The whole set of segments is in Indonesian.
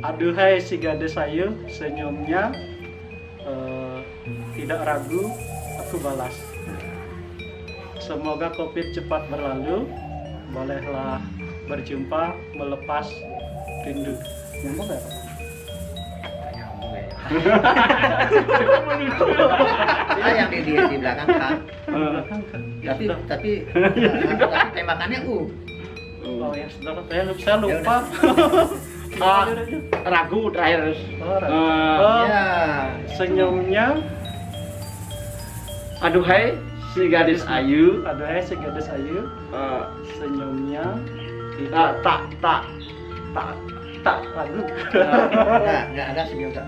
Aduhai si gadis ayu, senyumnya tidak ragu aku balas. Semoga COVID cepat berlalu, bolehlah berjumpa melepas rindu. Nyambung gak? Yang di belakang kan. Tapi tembakannya Oh ya sudah, saya lupa. Ragu terakhir. Ya. Senyumnya, Aduhai si gadis ayu, aduhai si gadis ayu, senyumnya tak ragu. Nggak ada senyum tak.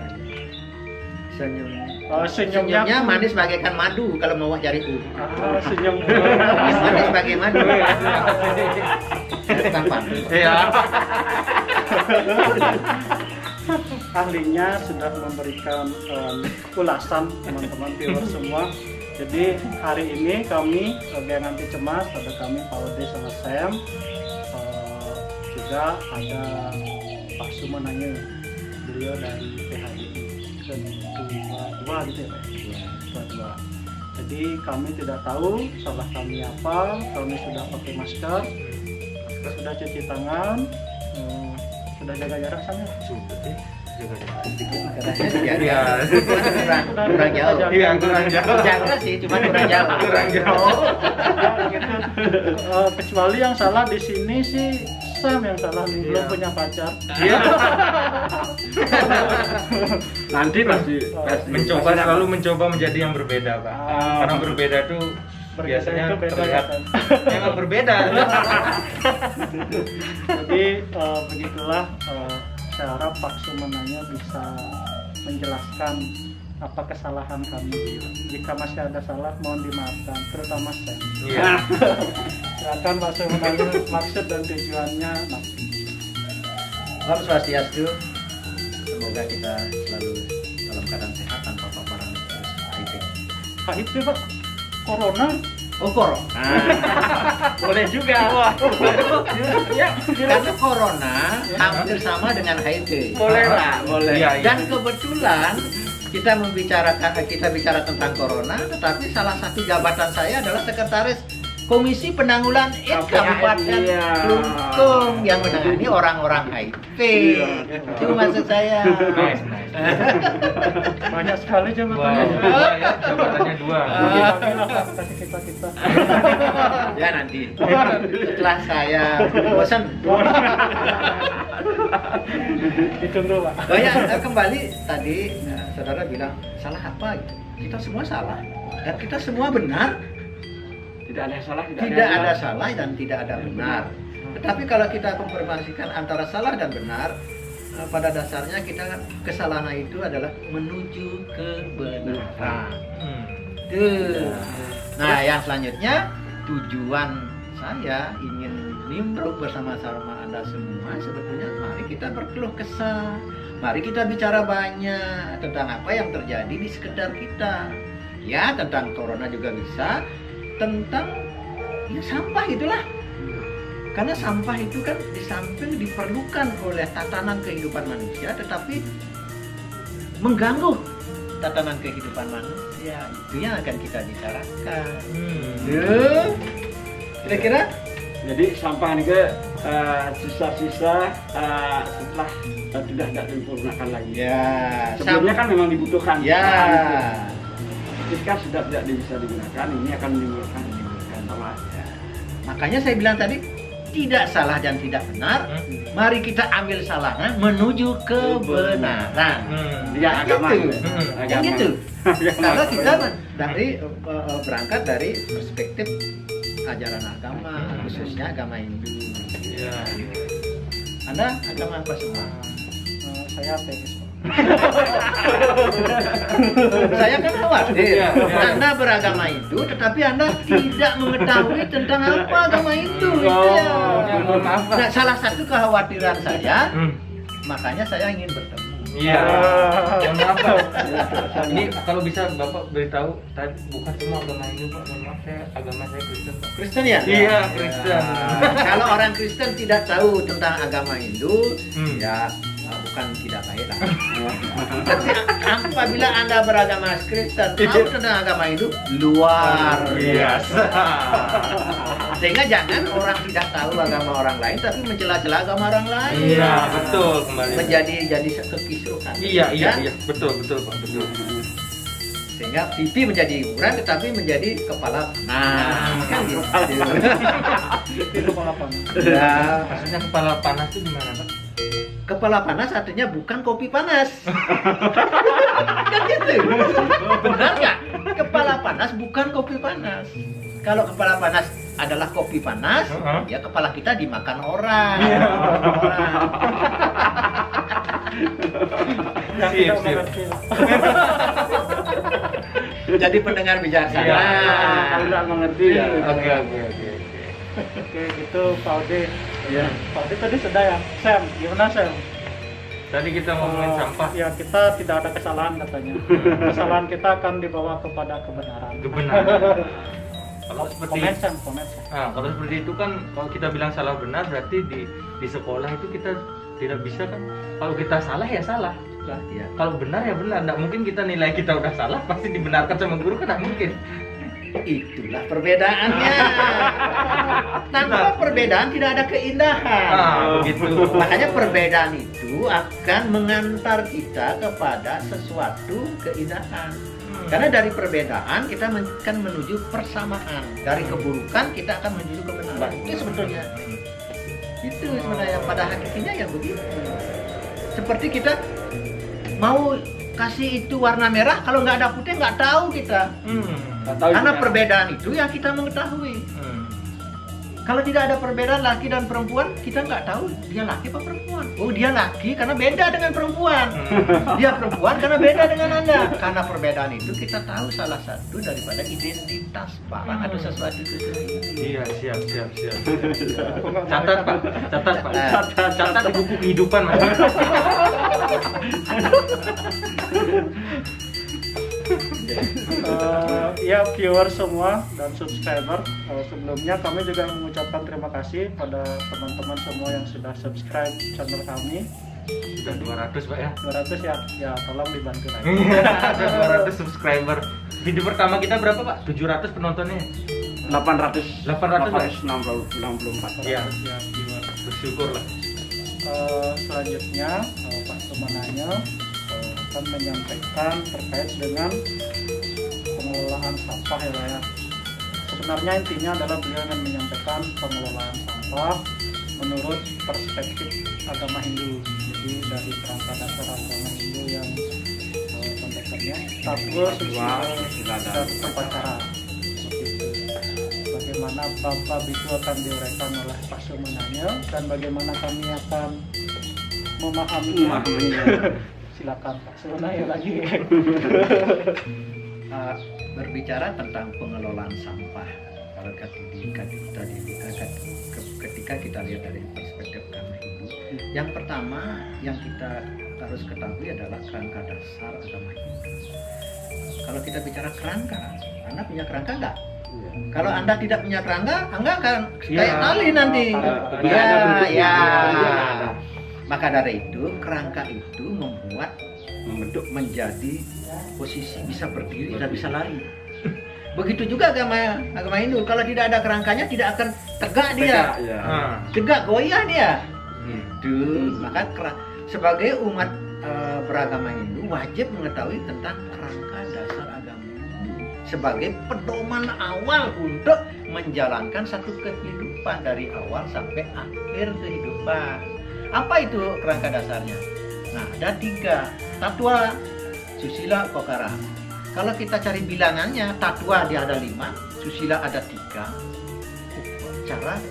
Senyumnya manis bagaikan madu kalau mau cari senyum manis bagai madu. Bukan padu. Iya. Ahlinya sudah memberikan ulasan teman-teman viewer semua. Jadi hari ini kami Geng Anti Cemas, ada kami Pak Ode sama Sam, juga ada Pak Sumananya, beliau dari PHI kedua gitu ya Pak? Kedua. Jadi kami tidak tahu salah kami apa, kami sudah pakai masker, sudah cuci tangan, sudah jaga jarak sama. Kurang jauh. Iya, kurang jauh. Jaga sih, cuma kurang jauh. Kurang jauh. Kecuali yang salah di sini sih Sam yang salah nih, belum punya pacar. Iya. Nanti pasti selalu mencoba menjadi yang berbeda, Pak. Karena berbeda tuh biasanya itu beda terlihat ya, Sam? memang berbeda. Jadi begitulah, saya harap Pak Sumananya bisa menjelaskan apa kesalahan kami. Jika masih ada salah mohon dimaafkan, terutama saya. Iya. Silakan Pak Sumananya maksud dan tujuannya. Om Swastiastu. Semoga kita selalu dalam keadaan sehat tanpa paparan HIV. HIV Pak, Corona. Oh, corona. boleh juga. Karena corona hampir sama dengan HIV. Boleh lah, boleh. Iya, iya. Dan kebetulan kita bicara tentang corona, tetapi salah satu jabatan saya adalah sekretaris Komisi Penanggulangan AIDS Kabupaten Klungkung yang menangani orang-orang HIV. Itu maksud saya. Nice. Banyak sekali jabatannya. Jabatannya dua. Kasih kita. Ya nanti setelah saya bosan. Ditunggu Pak. Oh ya, kembali tadi saudara bilang salah apa gitu. Kita semua salah dan kita semua benar. Tidak ada salah, Tidak ada salah dan tidak ada benar. Tetapi kalau kita konfirmasikan antara salah dan benar, pada dasarnya kesalahan itu adalah menuju kebenaran. Nah, yang selanjutnya tujuan saya ingin nimbrung bersama-sama Anda semua. Sebetulnya mari kita berkeluh kesah, mari kita bicara banyak tentang apa yang terjadi di sekitar kita. Ya, tentang corona juga bisa, tentang ya sampah itulah. Karena sampah itu kan di samping diperlukan oleh tatanan kehidupan manusia, tetapi mengganggu tatanan kehidupan manusia. Itu yang akan kita bicarakan. Kira-kira? Jadi sampah ini ke sisa-sisa setelah tidak digunakan lagi. Ya. Sebelumnya kan memang dibutuhkan. Ya. Ketika sudah tidak bisa digunakan, ini akan menimbulkan sampah. Ya. Makanya saya bilang tadi tidak salah dan tidak benar. Mari kita ambil salahnya menuju kebenaran. Ya, agama. Yang gitu. Karena kita dari berangkat dari perspektif ajaran agama, khususnya agama Hindu. Iya. Anda agama apa semua? Saya ateis Pak. Saya kan khawatir. Anda beragama Hindu, tetapi Anda tidak mengetahui tentang apa agama Hindu. Itu ya. Nah, salah satu kekhawatiran saya, makanya saya ingin bertemu. Iya. Mohon maaf Pak. Ini kalau bisa Bapak beritahu, tadi bukan semua agama Hindu Pak. Mohon maaf, agama saya Kristen Pak. Kristen ya? Iya, Kristen. Kalau orang Kristen tidak tahu tentang agama Hindu, ya bukan tidak baik lah. Tapi apabila Anda beragama Kristen, tahu tentang agama Hindu luar biasa. Sehingga jangan orang tidak tahu agama orang lain tapi mencela-cela agama orang lain. Iya, betul kembali. Menjadi kekisruhan. Iya, betul Pak, betul. Sehingga pipi menjadi hiburan tetapi menjadi kepala panas. Kan gitu. Itu kepala panas. Ya, Maksudnya kepala panas itu gimana Pak? kepala panas artinya bukan kopi panas. Kan gitu. Benar nggak? Kepala panas bukan kopi panas. Kalau kepala panas adalah kopi panas, ya kepala kita dimakan orang. Yang tidak mengerti. Jadi pendengar bijaksana. Iya, kalau nggak mengerti ya. Oke. Oke, gitu Pak Ode. Iya. Pak Ode tadi sudah ya. Sam, gimana Sam? Tadi kita ngomongin sampah. Ya, kita tidak ada kesalahan katanya. Kesalahan kita akan dibawa kepada kebenaran. Kebenaran. Kalau seperti Komen Sam, komen Sam. kalau seperti itu kan kalau kita bilang salah benar berarti di sekolah itu kita tidak bisa kan. Kalau kita salah ya salah. Lah, ya. Kalau benar ya benar. Nggak mungkin kita nilai kita udah salah pasti dibenarkan sama guru kan nggak mungkin. Itulah perbedaannya. Tanpa perbedaan tidak ada keindahan. Begitu. Makanya perbedaan itu akan mengantar kita kepada sesuatu keindahan. Karena dari perbedaan kita akan menuju persamaan. Dari keburukan kita akan menuju kebenaran. Itu sebetulnya. Itu sebenarnya pada hakikatnya ya begitu. Seperti kita mau kasih itu warna merah, kalau nggak ada putih nggak tahu kita. Karena perbedaan itu yang kita mengetahui. Kalau tidak ada perbedaan laki dan perempuan, kita nggak tahu dia laki apa perempuan. Oh, dia laki karena beda dengan perempuan. Dia perempuan karena beda dengan Anda. Karena perbedaan itu kita tahu salah satu daripada identitas barang atau sesuatu itu sendiri. Iya, siap. Catat Pak. Catat di buku kehidupan Mas. Ya viewer semua dan subscriber, sebelumnya kami juga mengucapkan terima kasih pada teman-teman semua yang sudah subscribe channel kami. Sudah 200 Pak ya. 200 ya tolong dibantu lagi. Ada 200 subscriber. Video pertama kita berapa Pak? 700 penontonnya. 864. Iya. Ya viewer. Bersyukur lah. Selanjutnya Pak Sumananya akan menyampaikan terkait dengan pengelolaan sampah ya Pak ya. Sebenarnya intinya adalah beliau akan menyampaikan pengelolaan sampah menurut perspektif agama Hindu. Jadi dari kerangka dasar agama Hindu yang pendekatannya tattwa, susila, dan upacara. Bagaimana bab-bab itu akan diuraikan oleh Pak Sumananya dan bagaimana kami akan memahaminya. Silakan Pak Sumananya lagi. Berbicara tentang pengelolaan sampah, kalau ketika kita lihat dari perspektif agama Hindu, yang pertama yang kita harus ketahui adalah kerangka dasar agama Hindu. Kalau kita bicara kerangka, Anda punya kerangka nggak? Kalau Anda tidak punya kerangka, Anda akan kayak tali nanti. Ya. Maka dari itu kerangka itu membentuk menjadi posisi bisa berdiri dan bisa lari. Begitu juga agama Hindu. Kalau tidak ada kerangkanya tidak akan tegak dia. Tegak goyah dia. Itu maka sebagai umat beragama Hindu wajib mengetahui tentang kerangka dasar agama Hindu sebagai pedoman awal untuk menjalankan satu kehidupan dari awal sampai akhir kehidupan. Apa itu kerangka dasarnya? Nah, ada 3: tattwa, susila, upacara. Kalau kita cari bilangannya, tattwa dia ada 5, susila ada 3,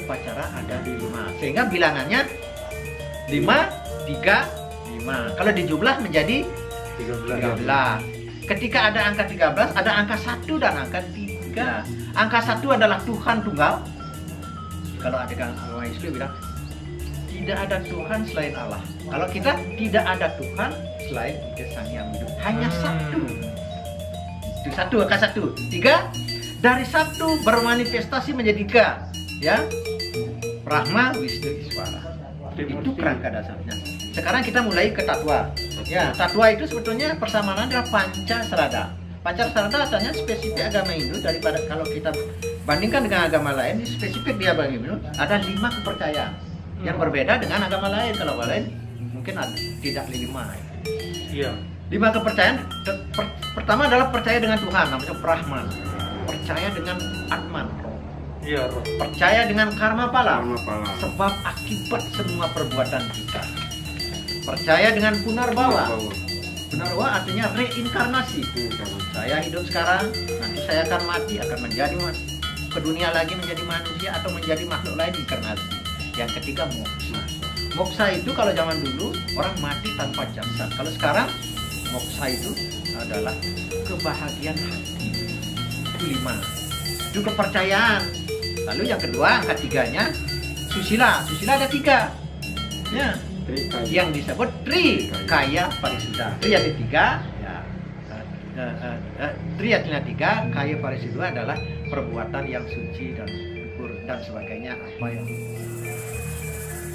upacara ada 5. Sehingga bilangannya 5, 3, 5. Kalau dijumlah menjadi 13. Ketika ada angka 13, ada angka 1 dan angka 3. Angka 1 adalah Tuhan tunggal. Kalau ada orang Islam bilang tidak ada Tuhan selain Allah. Kalau kita tidak ada Tuhan selain Sang Yang Hidup. Hanya satu. Itu satu, angka 1. 3 dari 1 bermanifestasi menjadi 3. Ya. Brahma, Wisnu, Iswara. Itu kerangka dasarnya. Sekarang kita mulai ke tatwa. Ya, tatwa itu sebetulnya persamaan adalah Pancasarada. Pancasarada asalnya spesifik agama Hindu daripada kalau kita bandingkan dengan agama lain, spesifik di agama Hindu ada 5 kepercayaan yang berbeda dengan agama lain. Kalau lain mungkin ada, tidak 5. Iya. 5 kepercayaan. Pertama adalah percaya dengan Tuhan, namanya Brahman. Percaya dengan Atman. Iya, Roh. Percaya dengan karma pala, Karma pala. sebab akibat semua perbuatan kita. Percaya dengan punarbawa. Punarbawa artinya reinkarnasi. Saya hidup sekarang, nanti saya akan mati, akan menjadi ke dunia lagi menjadi manusia atau menjadi makhluk lain inkarnasi. Yang ketiga moksa. Moksa itu kalau zaman dulu orang mati tanpa jasad. Kalau sekarang moksa itu adalah kebahagiaan hati. Itu 5. Itu kepercayaan. Lalu yang kedua, angka 3-nya susila. Susila ada 3. Ya. Yang disebut Trikaya Parisuddha. Itu yang ketiga. Ya. Tri artinya 3, Kaya Parisuddha adalah perbuatan yang suci dan luhur dan sebagainya, apa yang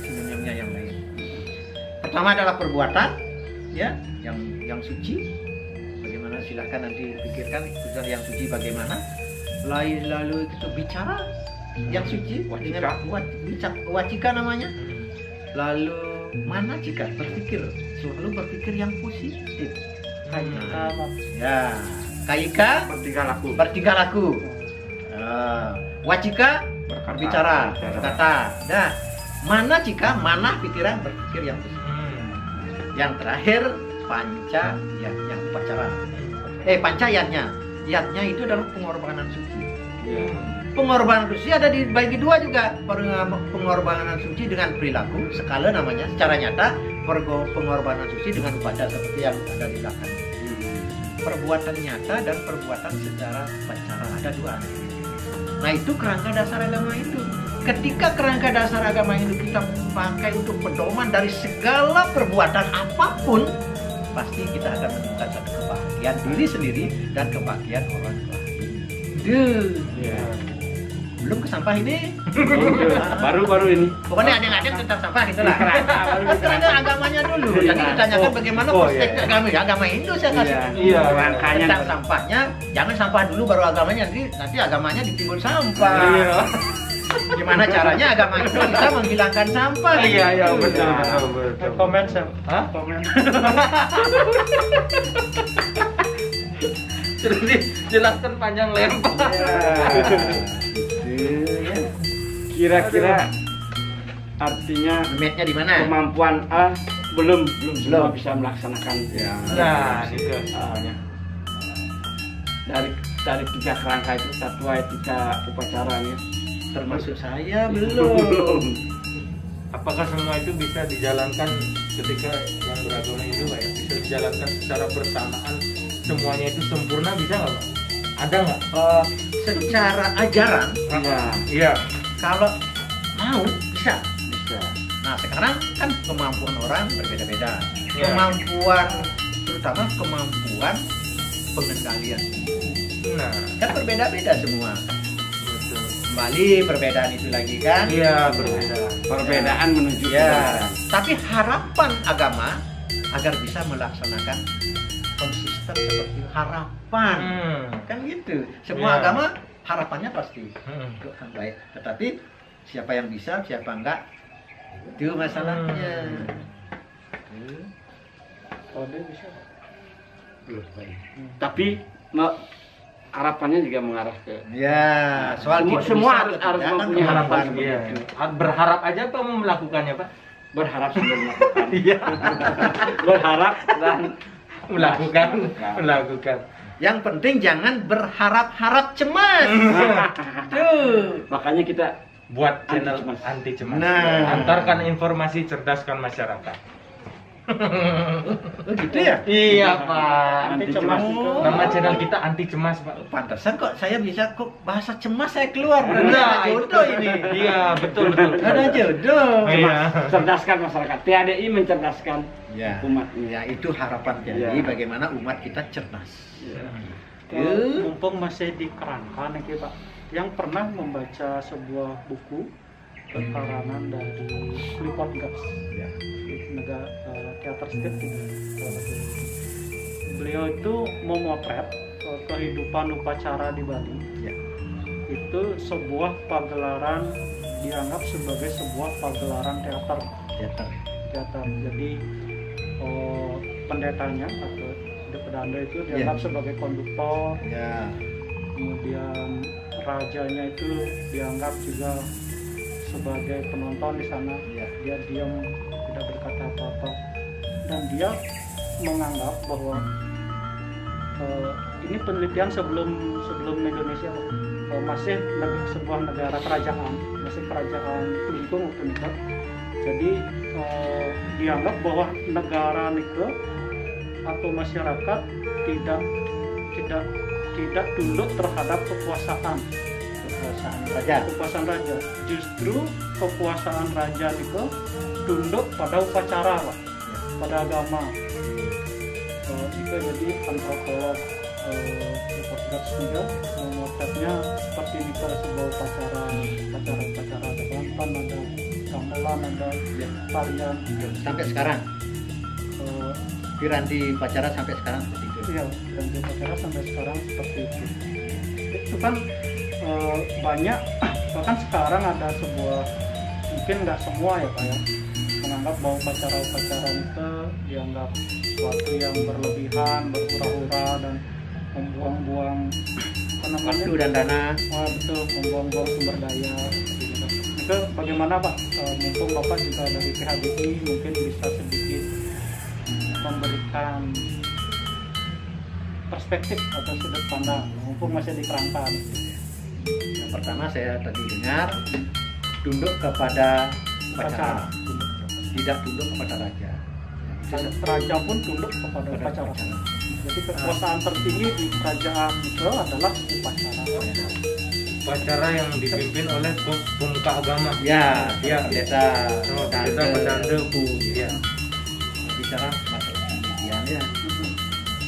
sinonimnya yang lain. Pertama adalah perbuatan, ya, yang suci. Bagaimana silahkan nanti pikirkan sudah yang suci bagaimana. Lalu kita bicara yang suci, wacika namanya. Lalu manacika, berpikir, selalu berpikir yang positif. Ya, kayika bertingkah laku. Wacika berbicara, berkata. Nah, manacika, manah pikiran, berpikir yang positif. Yang terakhir panca, yang upacara. Pancayatnya. Yatnya itu adalah pengorbanan suci. Pengorbanan suci ada dibagi 2 juga. Pengorbanan suci dengan perilaku, skala namanya, secara nyata. Pengorbanan suci dengan upacara seperti yang ada di belakang. Perbuatan nyata dan perbuatan secara upacara ada 2. Nah, itu kerangka dasar agama itu. Ketika kerangka dasar agama itu kita pakai untuk pedoman dari segala perbuatan apapun, pasti kita akan menemukan satu kebahagiaan diri sendiri dan kebahagiaan orang lain. Belum ke sampah ini. Baru ini. Pokoknya ada tentang sampah itulah. Kerangka agamanya dulu. Jadi ditanyakan bagaimana perspektif agama Hindu saya kasih. Iya, rangkanya tentang sampahnya. Jangan sampah dulu baru agamanya, nanti agamanya ditimbun sampah. Gimana caranya agama itu bisa menghilangkan sampah? Iya, betul. Komen, Hah? komen. Terus dijelaskan panjang lebar. Kira-kira artinya Limitnya di mana? kemampuan belum semua bisa melaksanakan. Nah, itu Dari 3 kerangka itu, tatwa, etika, upacara ya. Termasuk saya belum. apakah semua itu bisa dijalankan ketika yang beragama itu Pak ya? Bisa dijalankan secara bersamaan, semuanya itu sempurna, bisa nggak Pak? Ada nggak? Secara ajaran, Iya. kalau mau bisa. Bisa. Nah, sekarang kan kemampuan orang berbeda-beda. Iya. Kemampuan, terutama kemampuan pengendalian. Nah, Kan berbeda-beda semua. betul. Kembali perbedaan itu lagi kan? Iya, berbeda. Perbedaan menuju Ya, kebenaran. tapi harapan agama agar bisa melaksanakan konsisten seperti harapan. Kan gitu. Semua Ya. agama harapannya pasti Hmm. untuk yang baik. Tetapi siapa yang bisa, siapa enggak, itu masalahnya. Kode bisa. Tapi harapannya juga mengarah ke Ya, soal Semua- kita semua bisa harus atau tidak, mempunyai kan harapan kemampuan. Iya. Begitu. Berharap aja apa mau melakukannya Pak? berharap sebelum melakukan. Iya. Berharap dan Melakukan. Yang penting jangan berharap-harap cemas. Tuh. makanya kita Buat channel Anti cemas. anti cemas. Nah. Antarkan informasi, cerdaskan masyarakat. Oh, gitu ya? Iya Pak. Anti cemas. Nama channel kita anti cemas Pak. Pantesan kok saya bisa kok bahasa cemas saya keluar. Berarti Nah, ada jodoh itu. ini. Iya, betul. Ada jodoh. Iya. cerdaskan masyarakat. TADI mencerdaskan Ya. umatnya. Ya, itu harapan jadi Ya. bagaimana umat kita cerdas. Kalau mumpung masih di kerangka nih Pak, yang pernah membaca sebuah buku karangan dari Clifford Geertz. Ya. negara teater state gitu. Beliau itu memotret kehidupan upacara di Bali. Ya. Itu sebuah pagelaran, dianggap sebagai sebuah pagelaran teater. Jadi pendetanya atau pedanda itu dianggap sebagai konduktor. Kemudian rajanya itu dianggap juga sebagai penonton di sana. Dia diam, tidak berkata apa-apa, dan dia menganggap bahwa ini penelitian sebelum Indonesia, masih sebuah negara kerajaan, masih kerajaan Kulingkung waktu itu. Jadi dianggap bahwa negara itu atau masyarakat tidak tunduk terhadap kekuasaan raja. Justru kekuasaan raja itu tunduk pada upacara, Pak, pada agama. Itu jadi antropolog juga memotretnya seperti itu, sebuah upacara ada bantan, ada gamelan, ada tarian sampai sekarang. Piranti upacara sampai sekarang seperti itu. Iya, piranti upacara sampai sekarang seperti itu. Itu kan banyak, bahkan sekarang ada sebuah, mungkin nggak semua ya Pak ya, menganggap bahwa upacara-upacara itu dianggap sesuatu yang berlebihan, berhura-hura, dan membuang-buang waktu dan dana. Betul, membuang-buang sumber daya. Itu bagaimana Pak? Mumpung Bapak juga dari PHBI, mungkin bisa sedikit memberikan perspektif atau sudut pandang, mumpung masih di kerangka. Yang pertama saya tadi dengar tunduk kepada upacara, tidak tunduk kepada raja. Raja pun tunduk kepada upacara. Jadi kekuasaan tertinggi di kerajaan itu adalah upacara. Upacara yang dipimpin oleh pemuka agama. Ya, pendeta pedanda. Ya. Bicara masalah penelitian ya.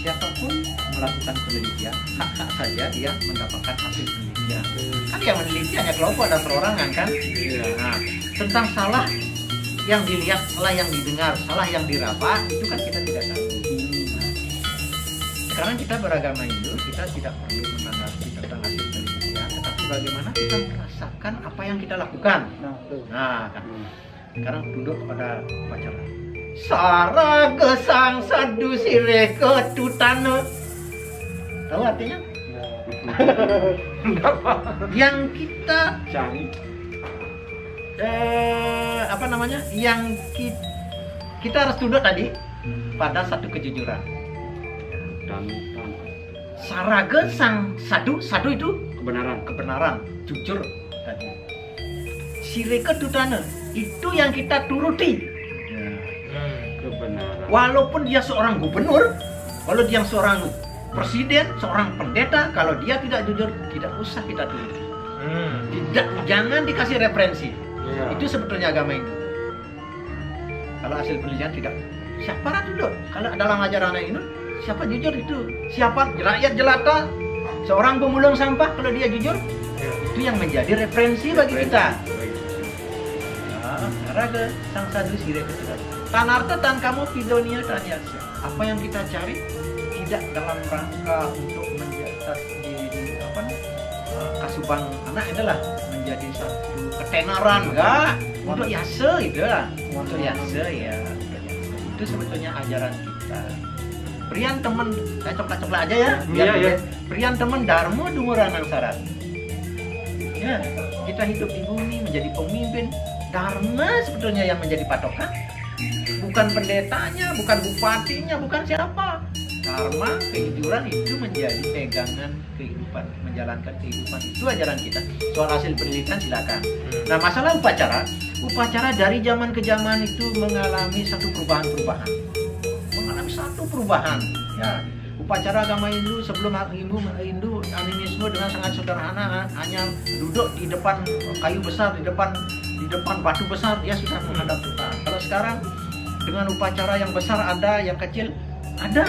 Siapapun melakukan penelitian, hak-hak saja dia mendapatkan hasil penelitian. Kan yang meneliti hanya kelompok dan perorangan kan. Nah, tentang salah yang dilihat, salah yang didengar, salah yang diraba, itu kan kita tidak tahu. Sekarang kita beragama Hindu, kita tidak perlu menanggapi tentang hasil penelitian, tetapi bagaimana kita merasakan apa yang kita lakukan. Nah, kan. Sekarang tunduk pada upacara. Sara gesang sadu sire ketutana. Tahu artinya? Yang kita cari apa namanya? Yang kita harus tunduk tadi pada satu kejujuran. dan Sara gesang sadu itu kebenaran, jujur tadi. Sire ketutana itu yang kita turuti. kebenaran. Walaupun dia seorang gubernur, kalau dia seorang presiden, seorang pendeta, kalau dia tidak jujur, tidak usah kita turuti. Jangan dikasih referensi. Itu sebetulnya agama Hindu. Kalau hasil penelitian tidak, siapa tunduk? Kalau dalam ajaran Hindu, siapa jujur itu? Siapa rakyat jelata, seorang pemulung sampah, kalau dia jujur, itu yang menjadi referensi bagi kita. Raga sang sadu sire keturunan. Tanarta tan kamu pidonia tanya. Apa yang kita cari tidak dalam rangka untuk menjadi kasubang anak adalah menjadi satu ketenaran, enggak. Untuk yase itu lah. Untuk yase ya. Itu sebetulnya ajaran kita. Prian temen, coklat-coklat aja ya. Iya. Prian temen dharma dumuran syarat. Ya, kita hidup di bumi menjadi pemimpin. Dharma sebetulnya yang menjadi patokan, bukan pendetanya, bukan bupatinya, bukan siapa. Dharma, kejujuran itu menjadi pegangan kehidupan, menjalankan kehidupan. Itu ajaran kita. Soal hasil penelitian silakan. Nah, masalah upacara dari zaman ke zaman itu mengalami satu perubahan. Ya, upacara agama Hindu sebelum Hindu animisme dengan sangat sederhana, hanya duduk di depan kayu besar, di depan batu besar, dia sudah menghadap Tuhan. Kalau sekarang dengan upacara yang besar ada, yang kecil ada,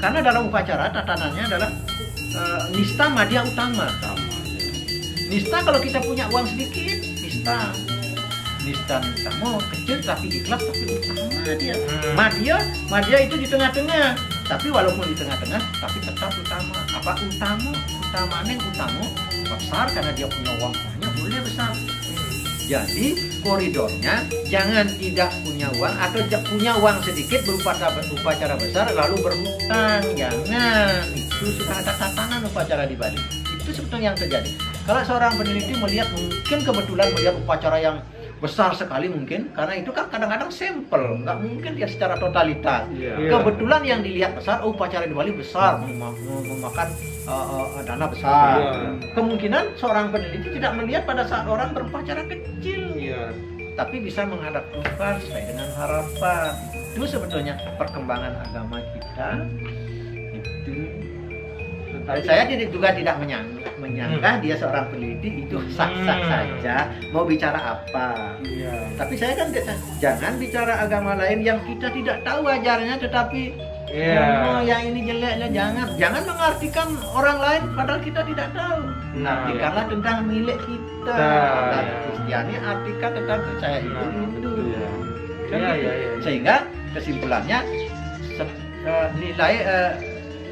karena dalam upacara tatanannya adalah nista madya utama. Nista kalau kita punya uang sedikit, nista. nista mau kecil tapi ikhlas tapi utama dia. Madya itu di tengah-tengah. Tapi walaupun di tengah-tengah tapi tetap utama. Apa utamanya utama besar karena dia punya uang banyak, boleh besar. Jadi koridornya jangan tidak punya uang atau punya uang sedikit berupacara besar lalu berhutang, jangan. Itu sudah ada tatanan upacara di Bali. Itu sebetulnya yang terjadi. Kalau seorang peneliti melihat mungkin kebetulan melihat upacara yang besar sekali mungkin, karena itu kan kadang-kadang sampel, nggak mungkin dia secara totalitas. Kebetulan yang dilihat besar, upacara di Bali besar, memakan dana besar. Kemungkinan seorang peneliti tidak melihat pada saat orang berupacara kecil, tapi bisa menghadap Tuhan sesuai dengan harapan. Itu sebetulnya perkembangan agama kita. Itu. Saya juga tidak menyangka dia seorang peneliti itu sah-sah saja mau bicara apa. Tapi saya kan jangan bicara agama lain yang kita tidak tahu ajarnya, tetapi yang ini jeleknya jangan mengartikan orang lain padahal kita tidak tahu. Artikanlah tentang milik kita. Kristiani artikan tentang saya itu. Sehingga kesimpulannya nilai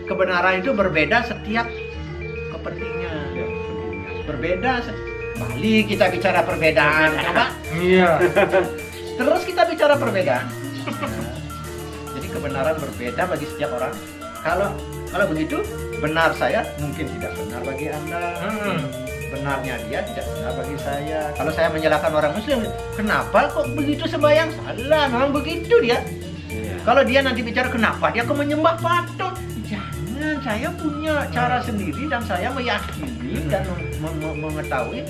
kebenaran itu berbeda setiap kepentingan. Berbeda. Bali kita bicara perbedaan, coba. Terus kita bicara perbedaan. Jadi kebenaran berbeda bagi setiap orang. Kalau begitu, benar saya mungkin tidak benar bagi Anda. Benarnya dia tidak benar bagi saya. Kalau saya menyalahkan orang Muslim, kenapa kok begitu sembahyang? Salah, memang begitu dia. Kalau dia nanti bicara kenapa dia kok menyembah patung? Jangan, saya punya cara sendiri dan saya meyakini dan mengetahui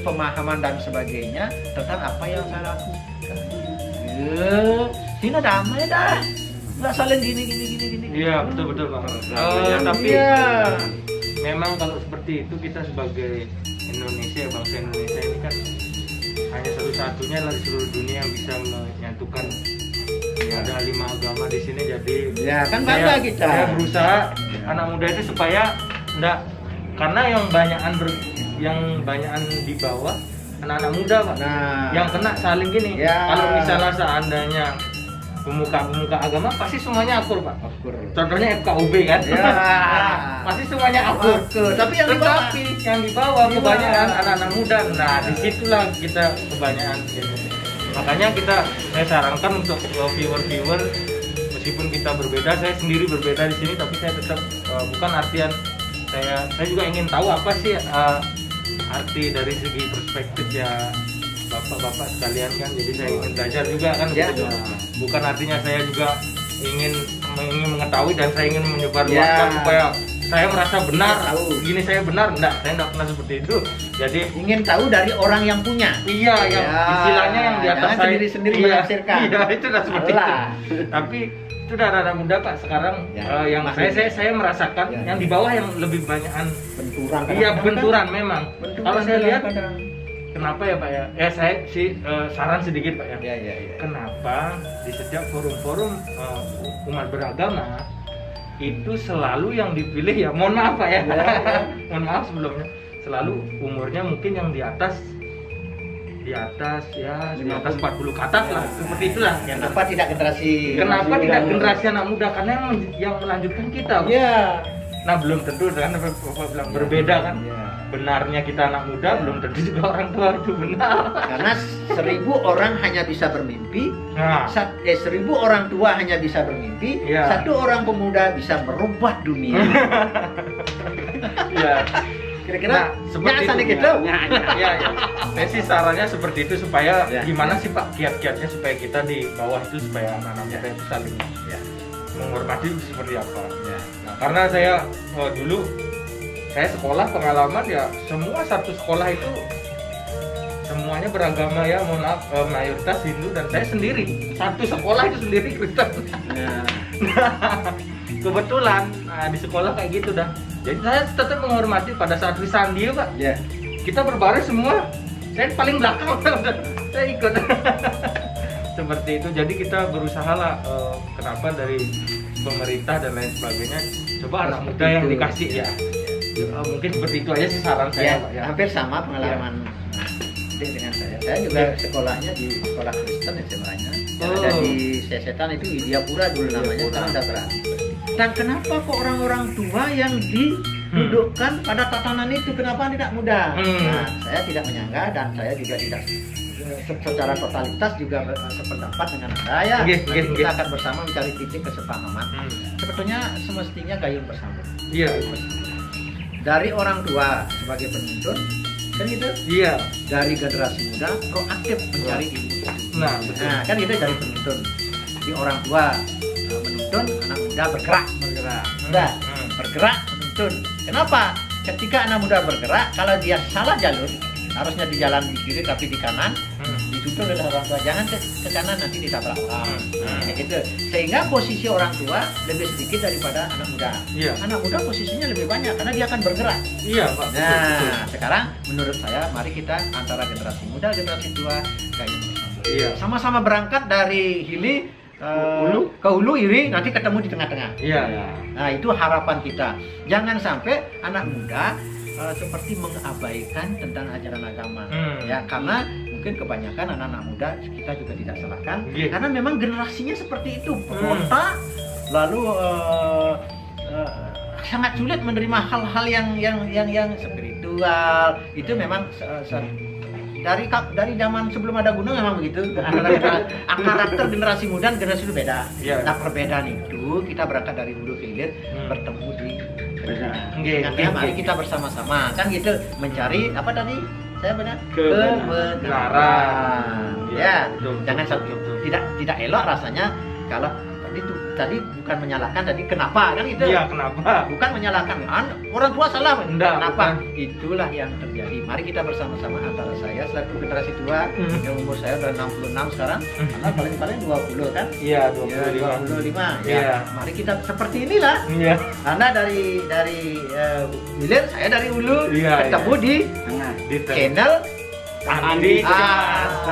pemahaman dan sebagainya tentang apa yang saya lakukan. Sini damai dah, nggak saling gini. Iya, betul Pak. Tapi memang kalau seperti itu kita sebagai Indonesia, bangsa Indonesia ini kan hanya satu-satunya dari seluruh dunia yang bisa menyatukan. Ada 5 agama di sini, jadi kan bangga kita. Saya berusaha anak muda itu supaya enggak, karena yang banyakan di bawah anak-anak muda Pak. Yang kena saling gini. Kalau misalnya seandainya pemuka agama pasti semuanya akur Pak. Contohnya FKUB kan. Pasti semuanya akur. Tapi yang di bawah kebanyakan anak-anak muda. Nah, disitulah kita kebanyakan gitu. Makanya saya sarankan untuk viewer meskipun kita berbeda, saya sendiri berbeda di sini, tapi saya tetap bukan artian saya juga ingin tahu apa sih arti dari segi perspektif ya bapak-bapak sekalian kan. Jadi saya ingin belajar juga kan. Bukan artinya saya juga ingin mengetahui dan saya ingin menyebarluaskan supaya saya merasa benar, gini saya benar, enggak, saya enggak pernah seperti itu. Jadi ingin tahu dari orang yang punya. Istilahnya yang di atas saya sendiri menafsirkan. Itu udah seperti itu. Tapi itu udah rada muda Pak sekarang. Yang saya merasakan yang di bawah yang lebih banyakan benturan. Benturan memang. Kalau saya lihat kenapa ya Pak ya? Saya sih saran sedikit Pak ya. Kenapa di setiap forum-forum umat beragama itu selalu yang dipilih ya, mohon maaf Pak ya, mohon maaf sebelumnya, selalu umurnya mungkin yang di atas 40 ke atas lah, seperti itulah. Kenapa tidak generasi anak muda? Karena yang melanjutkan kita. Nah belum tentu kan Bapak bilang berbeda kan. Benarnya kita anak muda, belum tentu juga orang tua itu benar. Karena 1000 orang hanya bisa bermimpi, 1000 orang tua hanya bisa bermimpi, 1 orang pemuda bisa merubah dunia. Kira-kira seperti itu. Saya sih sarannya seperti itu supaya gimana sih Pak kiat-kiatnya supaya kita di bawah itu supaya anak-anak muda itu saling menghormati seperti apa. Nah, karena saya dulu saya sekolah pengalaman ya, semua satu sekolah itu semuanya beragama ya, mohon maaf, mayoritas Hindu dan saya sendiri satu sekolah itu sendiri Kristen. Kebetulan di sekolah kayak gitu dah. Jadi saya tetap menghormati pada saat Risandio Pak. Kita berbaris semua. Saya paling belakang saya ikut. Seperti itu. Jadi kita berusaha lah kenapa dari pemerintah dan lain sebagainya. Coba anak muda yang dikasih ya. Mungkin seperti itu aja sih saran saya Pak ya. Hampir sama pengalaman. SD dengan saya. Saya juga sekolahnya di sekolah Kristen SMA-nya. Ada di Sesetan itu Idiapura dulu namanya, sekarang udah beralih. Dan kenapa kok orang-orang tua yang didudukkan pada tatanan itu, kenapa tidak muda? Nah, saya tidak menyangka dan saya juga tidak secara totalitas juga sependapat dengan Anda ya. Kita akan bersama mencari titik kesepahaman. Sebetulnya semestinya gayung bersambut. Iya. Dari orang tua sebagai penuntun, kan gitu? Iya. Dari generasi muda proaktif mencari ilmu. Nah, kan gitu dari penuntun. Di orang tua menuntun, anak muda bergerak. Udah, bergerak menuntun. Kenapa? Ketika anak muda bergerak, kalau dia salah jalur, harusnya di jalan di kiri tapi di kanan, dituntun oleh orang tua, jangan ke kanan nanti ditabrak orang. Gitu. Sehingga posisi orang tua lebih sedikit daripada anak muda. Iya. Anak muda posisinya lebih banyak karena dia akan bergerak. Iya, Pak. Nah, sekarang menurut saya mari kita antara generasi muda generasi tua gayung bersambut. Iya. Sama-sama berangkat dari hili ke hulu iri, nanti ketemu di tengah-tengah. Iya. Nah, itu harapan kita. Jangan sampai anak muda seperti mengabaikan tentang ajaran agama. Ya, karena mungkin kebanyakan anak-anak muda kita juga tidak salahkan, karena memang generasinya seperti itu, pemrontak, lalu sangat sulit menerima hal-hal yang spiritual. Itu memang dari zaman sebelum ada gunung memang begitu. Karakter generasi muda dan generasi itu beda. Nah, perbedaan itu kita berangkat dari hulu ke hilir, bertemu di mari kita bersama-sama kan gitu mencari apa tadi? Saya benar kebenaran. Ya, jangan tidak elok rasanya kalau tadi bukan menyalahkan tadi kenapa kan itu? Iya, kenapa? Bukan menyalahkan orang tua salah. Kenapa? Bukan. Itulah yang terjadi. Mari kita bersama-sama antara saya selaku generasi tua, yang umur saya udah 66 sekarang, karena paling 20 kan? Iya, 25. Iya. Ya, mari kita seperti inilah. Iya. Anda dari hilir, saya dari hulu, ketemu di channel Andi Cemas.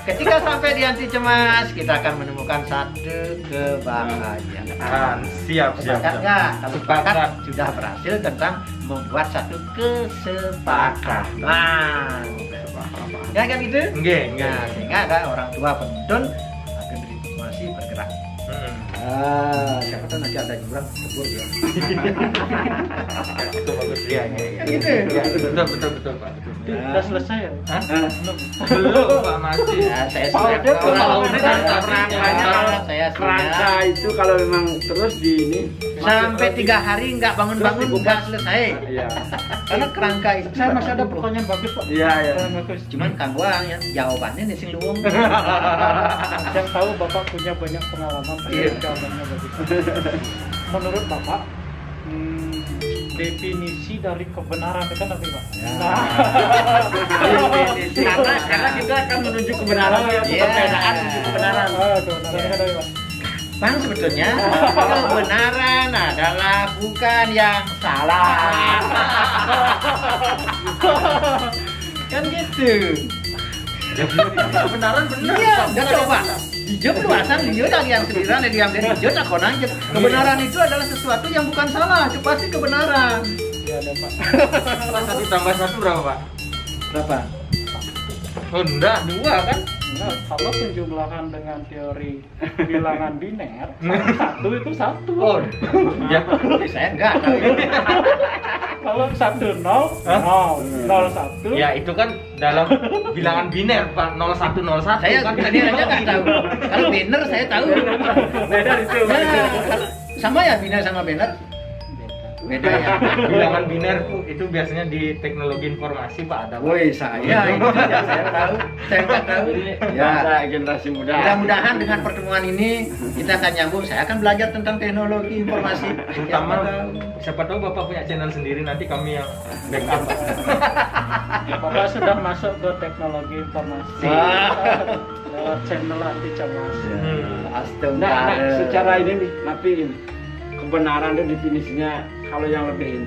Ketika sampai di Anti Cemas, kita akan menemukan satu kebahagiaan. Siap. Sepakat nggak? Kalau sepakat sudah berhasil tentang membuat satu kesepakatan. Ya kan gitu? Nah, sehingga ada orang tua penuntun akan masih bergerak. Siapa tahu nanti ada jurang tegur ya. Itu bagus ya. Gitu. Ya, betul Pak. Sudah selesai ya? Belum Pak, masih. Ya, saya sudah kerangka itu kalau memang terus di ini sampai 3 hari nggak bangun-bangun nggak selesai. Iya. Karena kerangka itu Saya masih ada pertanyaan bagus Pak. Iya. Bagus. cuman kangguang ya jawabannya nih sing luwung. Yang tahu Bapak punya banyak pengalaman, jawabannya bagus. Menurut Bapak, definisi dari kebenaran itu kan apa Pak? Karena kita akan menuju kebenaran, perbedaan menuju kebenaran. Kebenaran itu apa Pak? Bang, sebetulnya kebenaran adalah bukan yang salah. Kan gitu. Kebenaran benar. Iya, udah coba. Hijau luasan, hijau lagi yang seliran, yang diambil hijau tak konang. Kebenaran itu adalah sesuatu yang bukan salah, itu pasti kebenaran. Ya ada Pak. 1 tambah 1 berapa Pak? Berapa? Oh enggak, 2 kan? Nah, kalau penjumlahan dengan teori bilangan biner, 1 itu 1. Oh, ya, saya enggak tahu itu. Kalau 1 0, 0 1. Ya itu kan dalam bilangan biner Pak, 0101 Saya kan. tadi aja nggak tahu. Kalau banner saya tahu. Beda itu. Nah, sama ya biner sama banner? Beda ya. Bilangan biner itu biasanya di teknologi informasi Pak ada. Woi, saya itu ya saya tahu. Saya nggak tahu. Ya, Bahasa generasi muda. mudah-mudahan dengan pertemuan ini kita akan nyambung. Saya akan belajar tentang teknologi informasi. Terutama siapa tahu Bapak punya channel sendiri, nanti kami yang backup. Bapak sudah masuk ke teknologi informasi. Lewat channel Anti Cemas. Astaga. Nah, secara ini nih, tapi ini kebenaran itu definisinya kalau yang lebih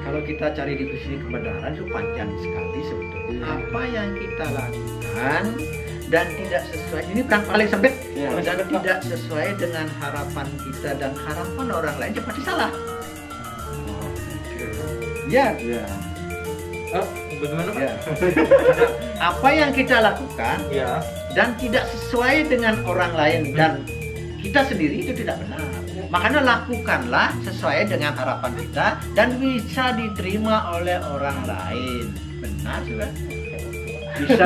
Kalau kita cari definisi kebenaran itu panjang sekali sebetulnya. Apa yang kita lakukan dan tidak sesuai, ini kan paling sempit, dan tidak sesuai dengan harapan kita dan harapan orang lain, itu pasti salah. Ya. Bagaimana Pak? Ya. Apa yang kita lakukan Ya. dan tidak sesuai dengan orang lain dan kita sendiri itu tidak benar. Makanya lakukanlah sesuai dengan harapan kita dan bisa diterima oleh orang lain. Benar sudah. Bisa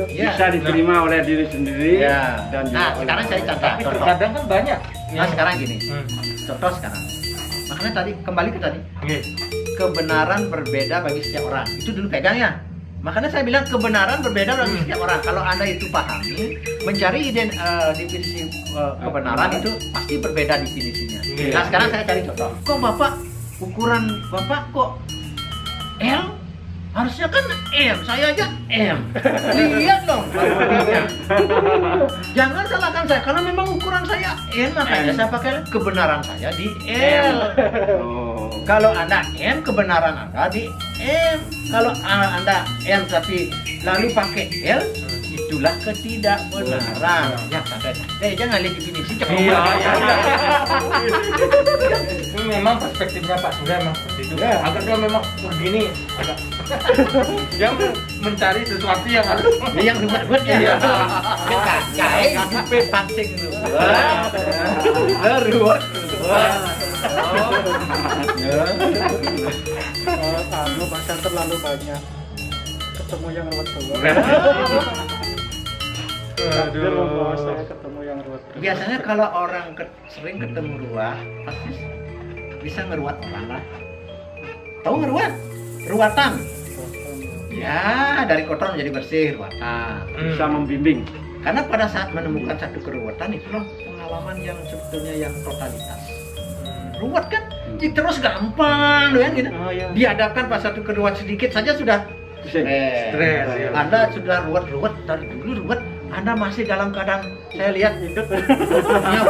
Ya. bisa diterima oleh diri sendiri Ya. dan Nah, juga sekarang oleh saya orang contoh. Tapi terkadang kan banyak. Nah, sekarang gini. Hmm. Contoh sekarang. Makanya tadi kembali ke tadi. Oke. Kebenaran berbeda bagi setiap orang. Itu dulu pegang ya. Makanya saya bilang kebenaran berbeda bagi setiap orang. Kalau Anda itu pahami, mencari definisi kebenaran itu pasti berbeda definisinya. Iya. Nah, sekarang saya cari contoh. Kok Bapak ukuran Bapak kok L? Harusnya kan M, saya aja M. Lihat dong bodinya. Jangan salahkan saya, karena memang ukuran saya M, makanya saya pakai kebenaran saya di L. Oh. Kalau Anda M, kebenaran Anda di M. Kalau Anda M tapi lalu pakai L, itulah ketidakbenaran. Ya, santai. Jangan lihat definisi cepat. Iya. Ini memang perspektifnya Pak Surya memang seperti itu. Ya. Agak dia memang begini, agak dia mencari sesuatu yang harus Yang ruwet-ruwet ya. Iya. Kayak sampai pancing ruwet. Anu bahasa terlalu banyak. Ketemu yang ruwet-ruwet. Dia membawa saya ketemu yang ruwet-ruwet. Biasanya kalau orang sering ketemu ruwet, pasti bisa ngeruat orang lah. Tahu ngeruat? Ruatan. Ya, dari kotor menjadi bersih, ruatan. Bisa membimbing. Karena pada saat menemukan satu keruwetan itulah pengalaman yang sebetulnya yang totalitas. Ruwet kan? Jadi terus gampang kan gitu. Oh, iya. Dihadapkan pada satu keruwetan sedikit saja sudah Stres, ya. Anda sudah ruwet-ruwet dari dulu ruwet. Anda masih dalam keadaan saya lihat Hidup.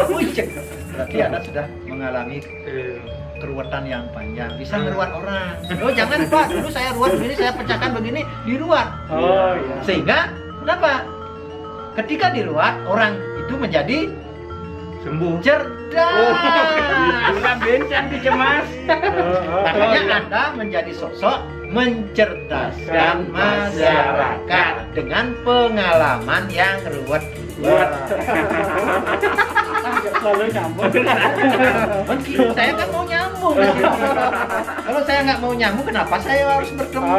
pucet. Berarti Anda sudah mengalami keruwetan yang panjang, bisa ngeruat orang. Oh jangan Pak, dulu saya ruwet begini, saya pecahkan begini, diruat. Oh iya. Sehingga kenapa? Ketika diruat, orang itu menjadi sembuh. cerdas. Bukan bencang dicemas. Makanya Anda menjadi sosok mencerdaskan masyarakat dengan pengalaman yang ruwet. Nggak selalu nyambung. Mungkin saya kan mau nyambung. Kalau saya nggak mau nyambung, kenapa saya harus bertemu?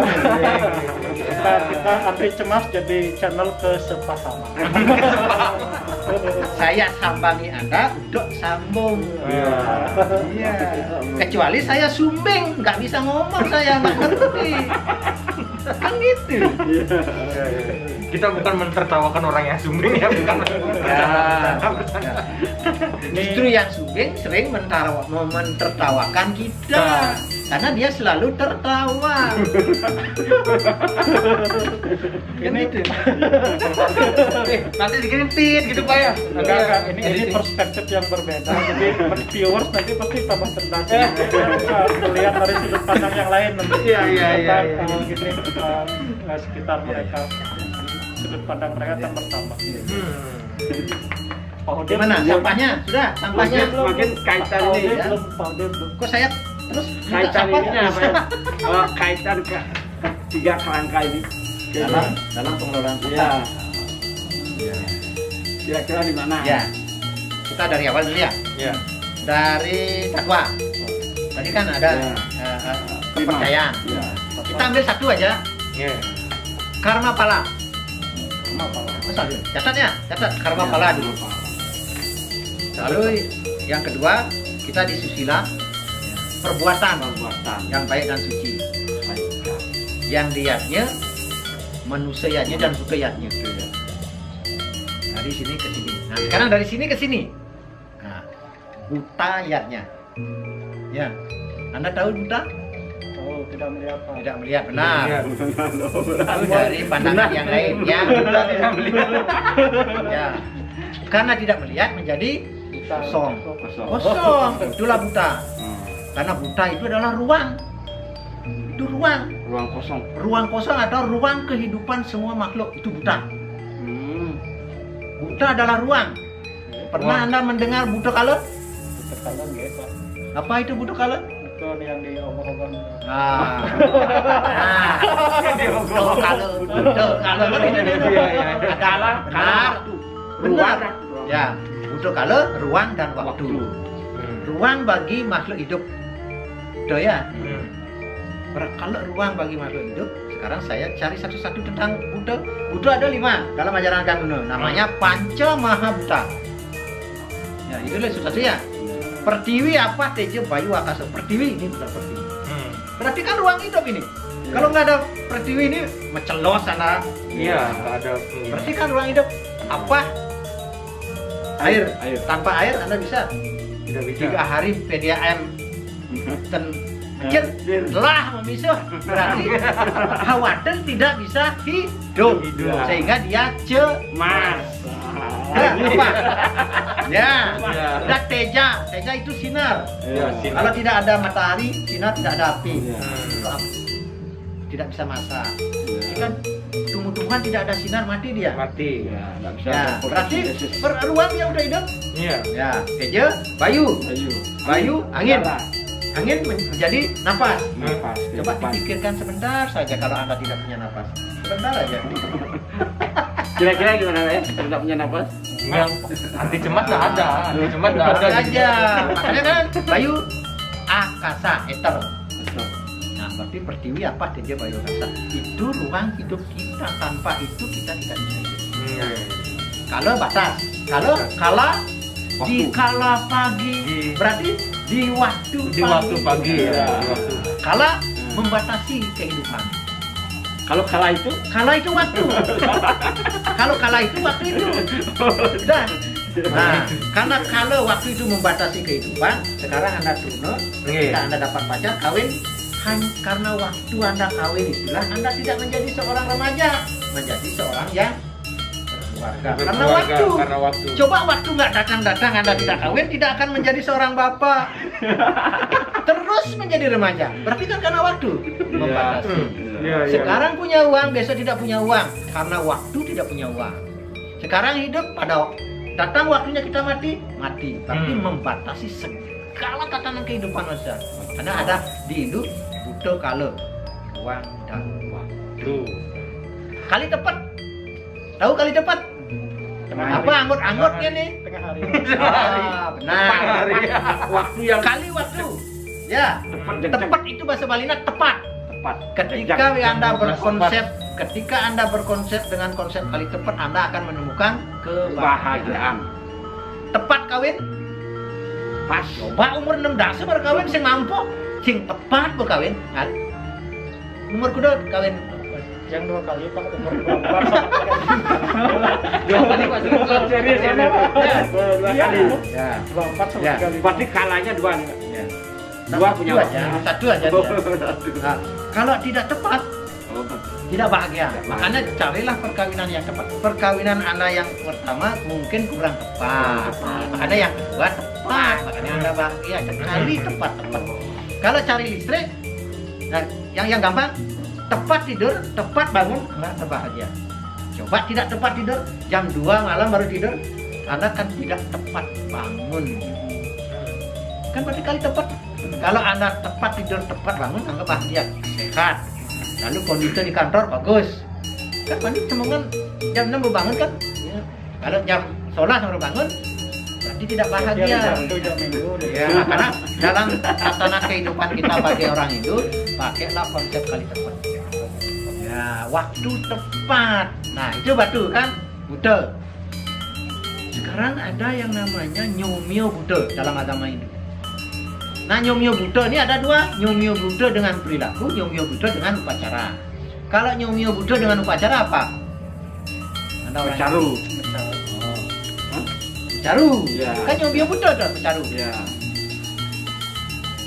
Kita anti cemas jadi channel kesepahaman. Saya sambangi Anda untuk sambung. Iya. Kecuali saya sumbing, nggak bisa ngomong, saya nggak ngerti. Kan gitu. Kita bukan mentertawakan orang yang sumbing ya, bukan. Justru yang sumbing sering mentertawakan kita, karena dia selalu tertawa. Ini Nanti dikirim tit gitu Pak ya. enggak, ini perspektif yang berbeda. Jadi viewers nanti pasti tambah cerdas. Melihat dari sudut pandang yang lain nanti. Iya. Kalau gini sekitar mereka, sudut pandang mereka akan bertambah. Gimana? Sampahnya? Sudah? Sampahnya? Makin kaitan ini ya. Kok saya terus minta Kaitan sampah? ininya apa ya? Kaitan ke tiga kerangka ini. Dalam pengelolaan Iya. kota. Kira-kira di mana? Ya. Kita dari awal dulu ya. Ya. Dari takwa. Tadi kan ada kepercayaan. Ya. Kita ambil satu aja. Ya. Karma pala. Masa dulu? Catat ya, catat karma pala dulu. Lalu yang kedua kita di susila, perbuatan yang baik dan suci. Yang diatnya, manusianya dan sukayatnya. Dari sini ke sini. Nah sekarang dari sini ke sini. Nah, butayatnya. Ya, Anda tahu buta? Oh, tidak melihat Pak. Tidak melihat, benar. Iya. Itu dari pandangan yang lain. Ya, buta tidak melihat. Ya, karena tidak melihat menjadi kosong. Kosong, itulah buta. Karena buta itu adalah ruang. Itu ruang. Ruang kosong. Ruang kosong atau ruang kehidupan semua makhluk itu buta. Buta adalah ruang. Pernah Anda mendengar buta kalon? Tekanan ya Pak. Apa itu buta kalon? dukun yang diomong-omong. Nah, kalau ini adalah benar. Ya, butuh kalau ruang dan waktu. Ruang bagi makhluk hidup. Betul ya? Kalau ruang bagi makhluk hidup, sekarang saya cari satu-satu tentang Buddha. Buddha ada 5 dalam ajaran agama kuno. Namanya Panca Mahabhuta. Ya, itu satu ya. Pertiwi apa tejo bayu akasa. Pertiwi ini bukan pertiwi. Berarti kan ruang hidup ini. Kalau nggak ada pertiwi ini mencelos sana. Iya, nggak ada. Berarti kan ruang hidup apa? Air. Tanpa air Anda bisa. Tidak bisa. 3 hari PDAM dan mungkin telah memisuh, berarti khawatir tidak bisa hidup. Sehingga dia cemas. Apa? Ya, ada teja itu sinar. Kalau tidak ada matahari, sinar tidak ada api. Itu api. Tidak bisa masak. Kan tumbuh-tumbuhan tidak ada sinar mati dia. Mati. Ya, berarti ruang yang udah hidup. Iya. Ya, teja, bayu, angin. Angin menjadi napas. Coba dipikirkan sebentar saja kalau Anda tidak punya napas. Sebentar aja. Kira-kira gimana ya? Tidak punya napas? Yang anti cemas nggak ada. Anti cemas nggak ada. Aja. Makanya kan bayu, akasa, eter. Nah, berarti pertiwi apa teja bayu akasa? Itu ruang hidup kita. Tanpa itu kita tidak bisa hidup. Kalau batas, kalau kala di kala pagi, berarti di waktu pagi ya. Kala membatasi kehidupan. Kalau kala itu waktu. Kalau kala itu waktu itu. Sudah. Nah, karena kalau waktu itu membatasi kehidupan, sekarang Anda turun, ketika Anda dapat pacar, kawin, karena waktu Anda kawin itulah Anda tidak menjadi seorang remaja, menjadi seorang yang berkeluarga. Karena waktu. Coba waktu nggak datang Anda tidak kawin, tidak akan menjadi seorang bapak. Terus menjadi remaja. Berarti kan karena waktu membatasi. Sekarang punya uang, besok tidak punya uang karena waktu tidak punya uang. Sekarang hidup pada datang waktunya kita mati. Tapi membatasi segala tatanan kehidupan manusia. Karena ada di hidup butuh kalau ruang dan waktu. Kali tepat. Tahu kali tepat? Apa anggot-anggotnya nih? Tengah hari. Benar. Waktu yang waktu. Ya. Tepat itu bahasa Balina tepat. Ketika Anda berkonsep dengan konsep kali tepat, Anda akan menemukan kebahagiaan. Tepat kawin. Pas. Coba umur 6 dasar baru kawin sing mampu, sing tepat berkawin. Umur kuda kawin yang 2 kali Pak umur 2 kali Pak serius ya. 2 kali. Ya. 24 sama 3 kali. Berarti kalanya 2 nih. Ya. 2 punya satu aja. Nah, kalau tidak tepat, tidak bahagia. Makanya carilah perkawinan yang tepat. Perkawinan Anda yang pertama mungkin kurang tepat. Makanya yang kedua tepat. Makanya Anda bahagia. Cari tepat. Kalau cari listrik, nah, yang gampang, tepat tidur, tepat bangun, Anda bahagia. Coba tidak tepat tidur, jam 2 malam baru tidur, Anda kan tidak tepat bangun. Kan berarti kali tepat. Kalau Anda tepat tidur, tepat bangun, Anda bahagia, sehat. Lalu kondisi di kantor bagus. Kan berarti semoga jam 6 bangun kan? Ya. Kalau jam 11 baru bangun, berarti tidak bahagia. Ya, karena dalam tatanan kehidupan kita bagi orang Hindu, pakailah konsep kali tepat. Ya, waktu tepat. Nah, itu batu kan? Buddha. Sekarang ada yang namanya Nyomyo Buddha dalam agama Hindu. Nah, Nyomyo Buddha ini ada 2, Nyomyo Buddha dengan perilaku, Nyomyo Buddha dengan upacara. Kalau Nyomyo Buddha dengan upacara apa? Pecaru. Pecaru. Ya. Kan Nyomyo Buddha tuh pecaru. Ya.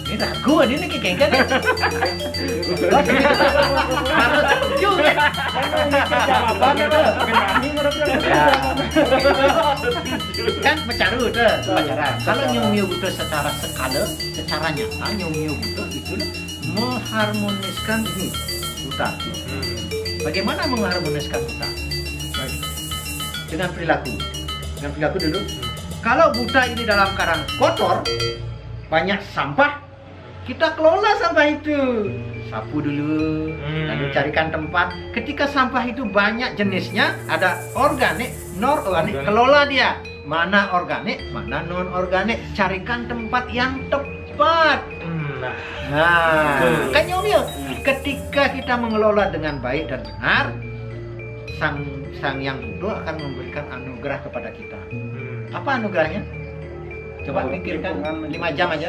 Ini ragu ini kengken. Harus setuju kan? Kan pecaru tuh upacara. Kalau Nyomyo Buddha secara nyata Nyomyo Buddha itu mengharmoniskan ini hutan. Bagaimana mengharmoniskan hutan? Dengan perilaku. Dengan perilaku dulu. Kalau Buddha ini dalam keadaan kotor, banyak sampah, kita kelola sampah itu. Sapu dulu, lalu carikan tempat. Ketika sampah itu banyak jenisnya, ada organik, non organik, kelola dia. Mana organik, mana non organik. Carikan tempat yang tepat. Nah, kan Nyomil, ketika kita mengelola dengan baik dan benar, Sang Yang Buddha akan memberikan anugerah kepada kita. Apa anugerahnya? Coba pikirkan 5 jam aja.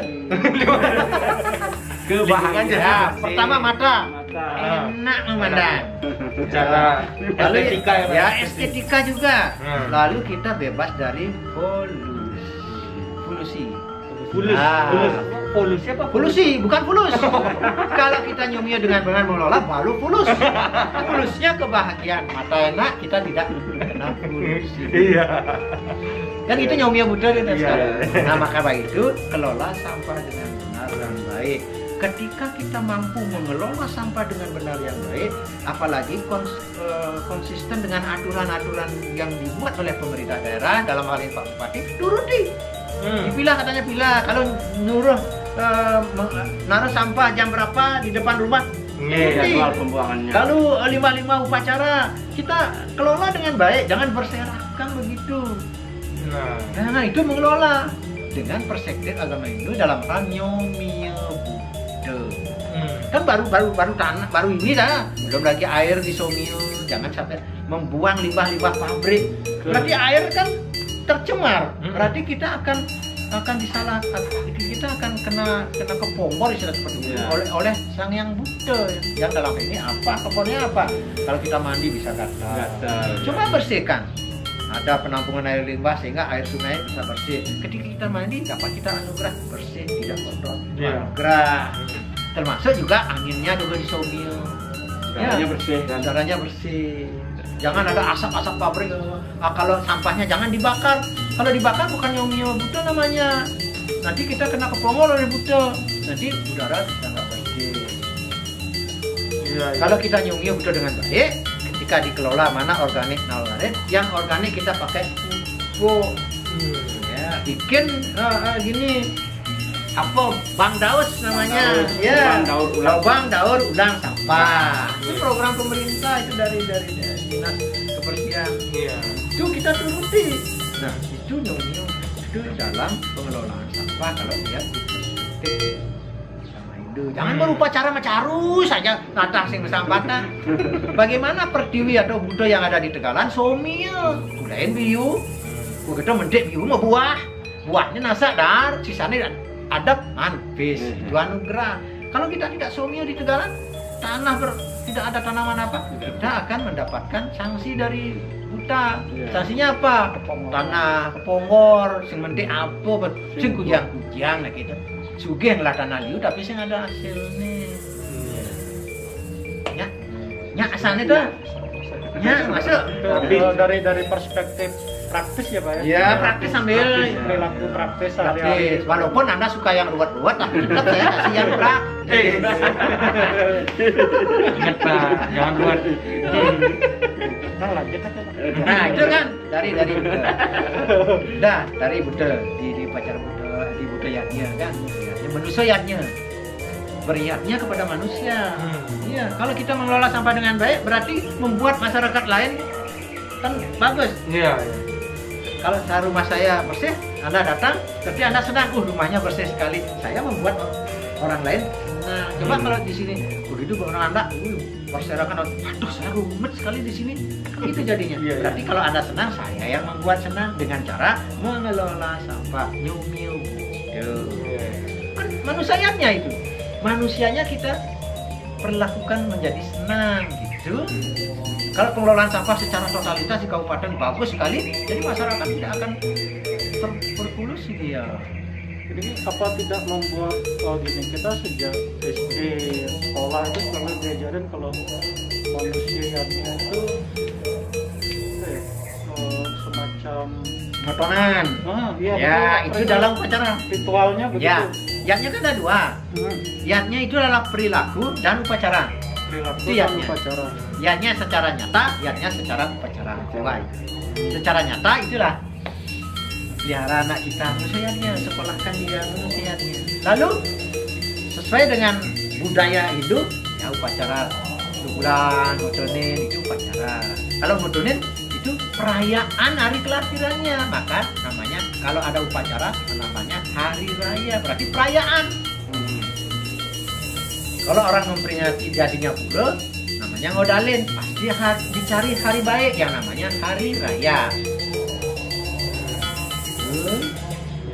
Kebahagiaan. Ya, pertama mata. Enak memandang. Cara estetika ya, estetika juga. Lalu kita bebas dari polusi. Polusi apa? Polusi, bukan fulus. Kalau kita Nyomio dengan benar mengelola baru fulus. Fulusnya kebahagiaan. Mata enak, kita tidak kena polusi. Iya. Kan itu Nyomio Buddha dan sekarang. Iya. Nah, maka dari itu kelola sampah dengan benar dan baik. Ketika kita mampu mengelola sampah dengan benar yang baik, apalagi konsisten dengan aturan-aturan yang dibuat oleh pemerintah daerah, dalam hal ini Pak Bupati, turuti. Dipilah, katanya pilah. Kalau nyuruh naruh sampah jam berapa di depan rumah, jadwal pembuangannya. kalau 5 upacara kita kelola dengan baik, jangan berserakan begitu. Nah, itu mengelola dengan perspektif agama Hindu dalam hal Nyomio Buddha. Kan baru tanah, baru ini dah, belum lagi air di Somio. Jangan sampai membuang limbah-limbah pabrik. Berarti air kan tercemar. Berarti kita akan disalahkan, kita akan kena kepompor istilah seperti itu oleh Sang Yang Buddha. Yang dalam ini apa? Kepornya apa? Kalau kita mandi bisa gatal. Coba bersihkan. Ada penampungan air limbah sehingga air sungai bisa bersih. Ketika kita mandi dapat kita anugerah bersih, tidak kotor. Anugerah. Termasuk juga anginnya juga di Somio. Udaranya bersih kan? Udaranya bersih. Jangan ada asap-asap pabrik. Kalau sampahnya jangan dibakar. Kalau dibakar bukan Nyomio Buddha namanya. Nanti kita kena kepongol oleh Buddha. Nanti udara bisa nggak baik. Kalau kita Nyomio Buddha dengan baik, ketika dikelola mana organik, non organik. Yang organik kita pakai pupuk. Ya, bikin gini. Apa Bang Daus namanya? Bang Daur ulang sampah. Itu program pemerintah, itu dari dinas kebersihan. Itu kita turuti. Nah, itu Nyomio itu dalam pengelolaan sampah kalau lihat di sama Hindu. Jangan berupacara macaru saja natah sing sampatan. Bagaimana Pertiwi atau Buddha yang ada di Tegalan Somio, lain biu. Begitu mendik biu mah buahnya nasa dar, sisanya adab manpis, itu anugerah. Kalau kita tidak Somio di Tegalan, tidak ada tanaman apa, kita akan mendapatkan sanksi dari Buddha. Sanksinya apa? Tanah keponggor, sing mendik apa, sing kujang lah gitu. Sugih lah tanah liu, tapi sing ada hasilnya. Ya asalnya tuh. Ya masuk. Tapi dari perspektif praktis ya Pak ya? Ya praktis sambil perilaku praktis. Walaupun Anda suka yang ruwet-ruwet, tapi tetap saya kasih yang praktis. Ingat Pak, jangan ruwet. Nah lanjut aja Pak. Nah itu kan dari Buddha. Dah dari Buddha di pacar Buddha, di Buddha yatnya kan, manusia yatnya. Beriatnya kepada manusia. Iya, kalau kita mengelola sampah dengan baik berarti membuat masyarakat lain kan bagus. Iya. Kalau rumah saya bersih, Anda datang, tapi Anda senang, rumahnya bersih sekali. Saya membuat orang lain. Nah, coba kalau di sini, itu orang Anda, berserakan, aduh saya rumit sekali di sini. Kan itu jadinya. Berarti kalau Anda senang, saya yang membuat senang dengan cara mengelola sampah. Nyomio Buddha. Kan manusianya itu. Manusianya kita perlakukan menjadi senang gitu. Kalau pengelolaan sampah secara totalitas di kabupaten bagus sekali, jadi masyarakat tidak akan berpolusi dia. Jadi apa tidak membuat gini, kita sejak SD sekolah itu selalu diajarin kalau manusianya itu semacam potongan. Iya, ya itu dalam upacara ritualnya begitu. Ya, yatnya kan ada dua. Yatnya itu adalah perilaku dan upacara. Perilaku itu dan yatnya. upacara. Yatnya secara nyata, yatnya secara upacara. Secara nyata itulah pelihara anak kita, manusianya, sekolahkan dia, manusianya. Lalu sesuai dengan budaya hidup ya upacara bulan mutunin itu upacara. Kalau mutunin itu perayaan hari kelahirannya, maka namanya kalau ada upacara namanya hari raya, berarti perayaan. Kalau orang memperingati jadinya bulan namanya ngodalin, pasti dicari hari baik yang namanya hari raya.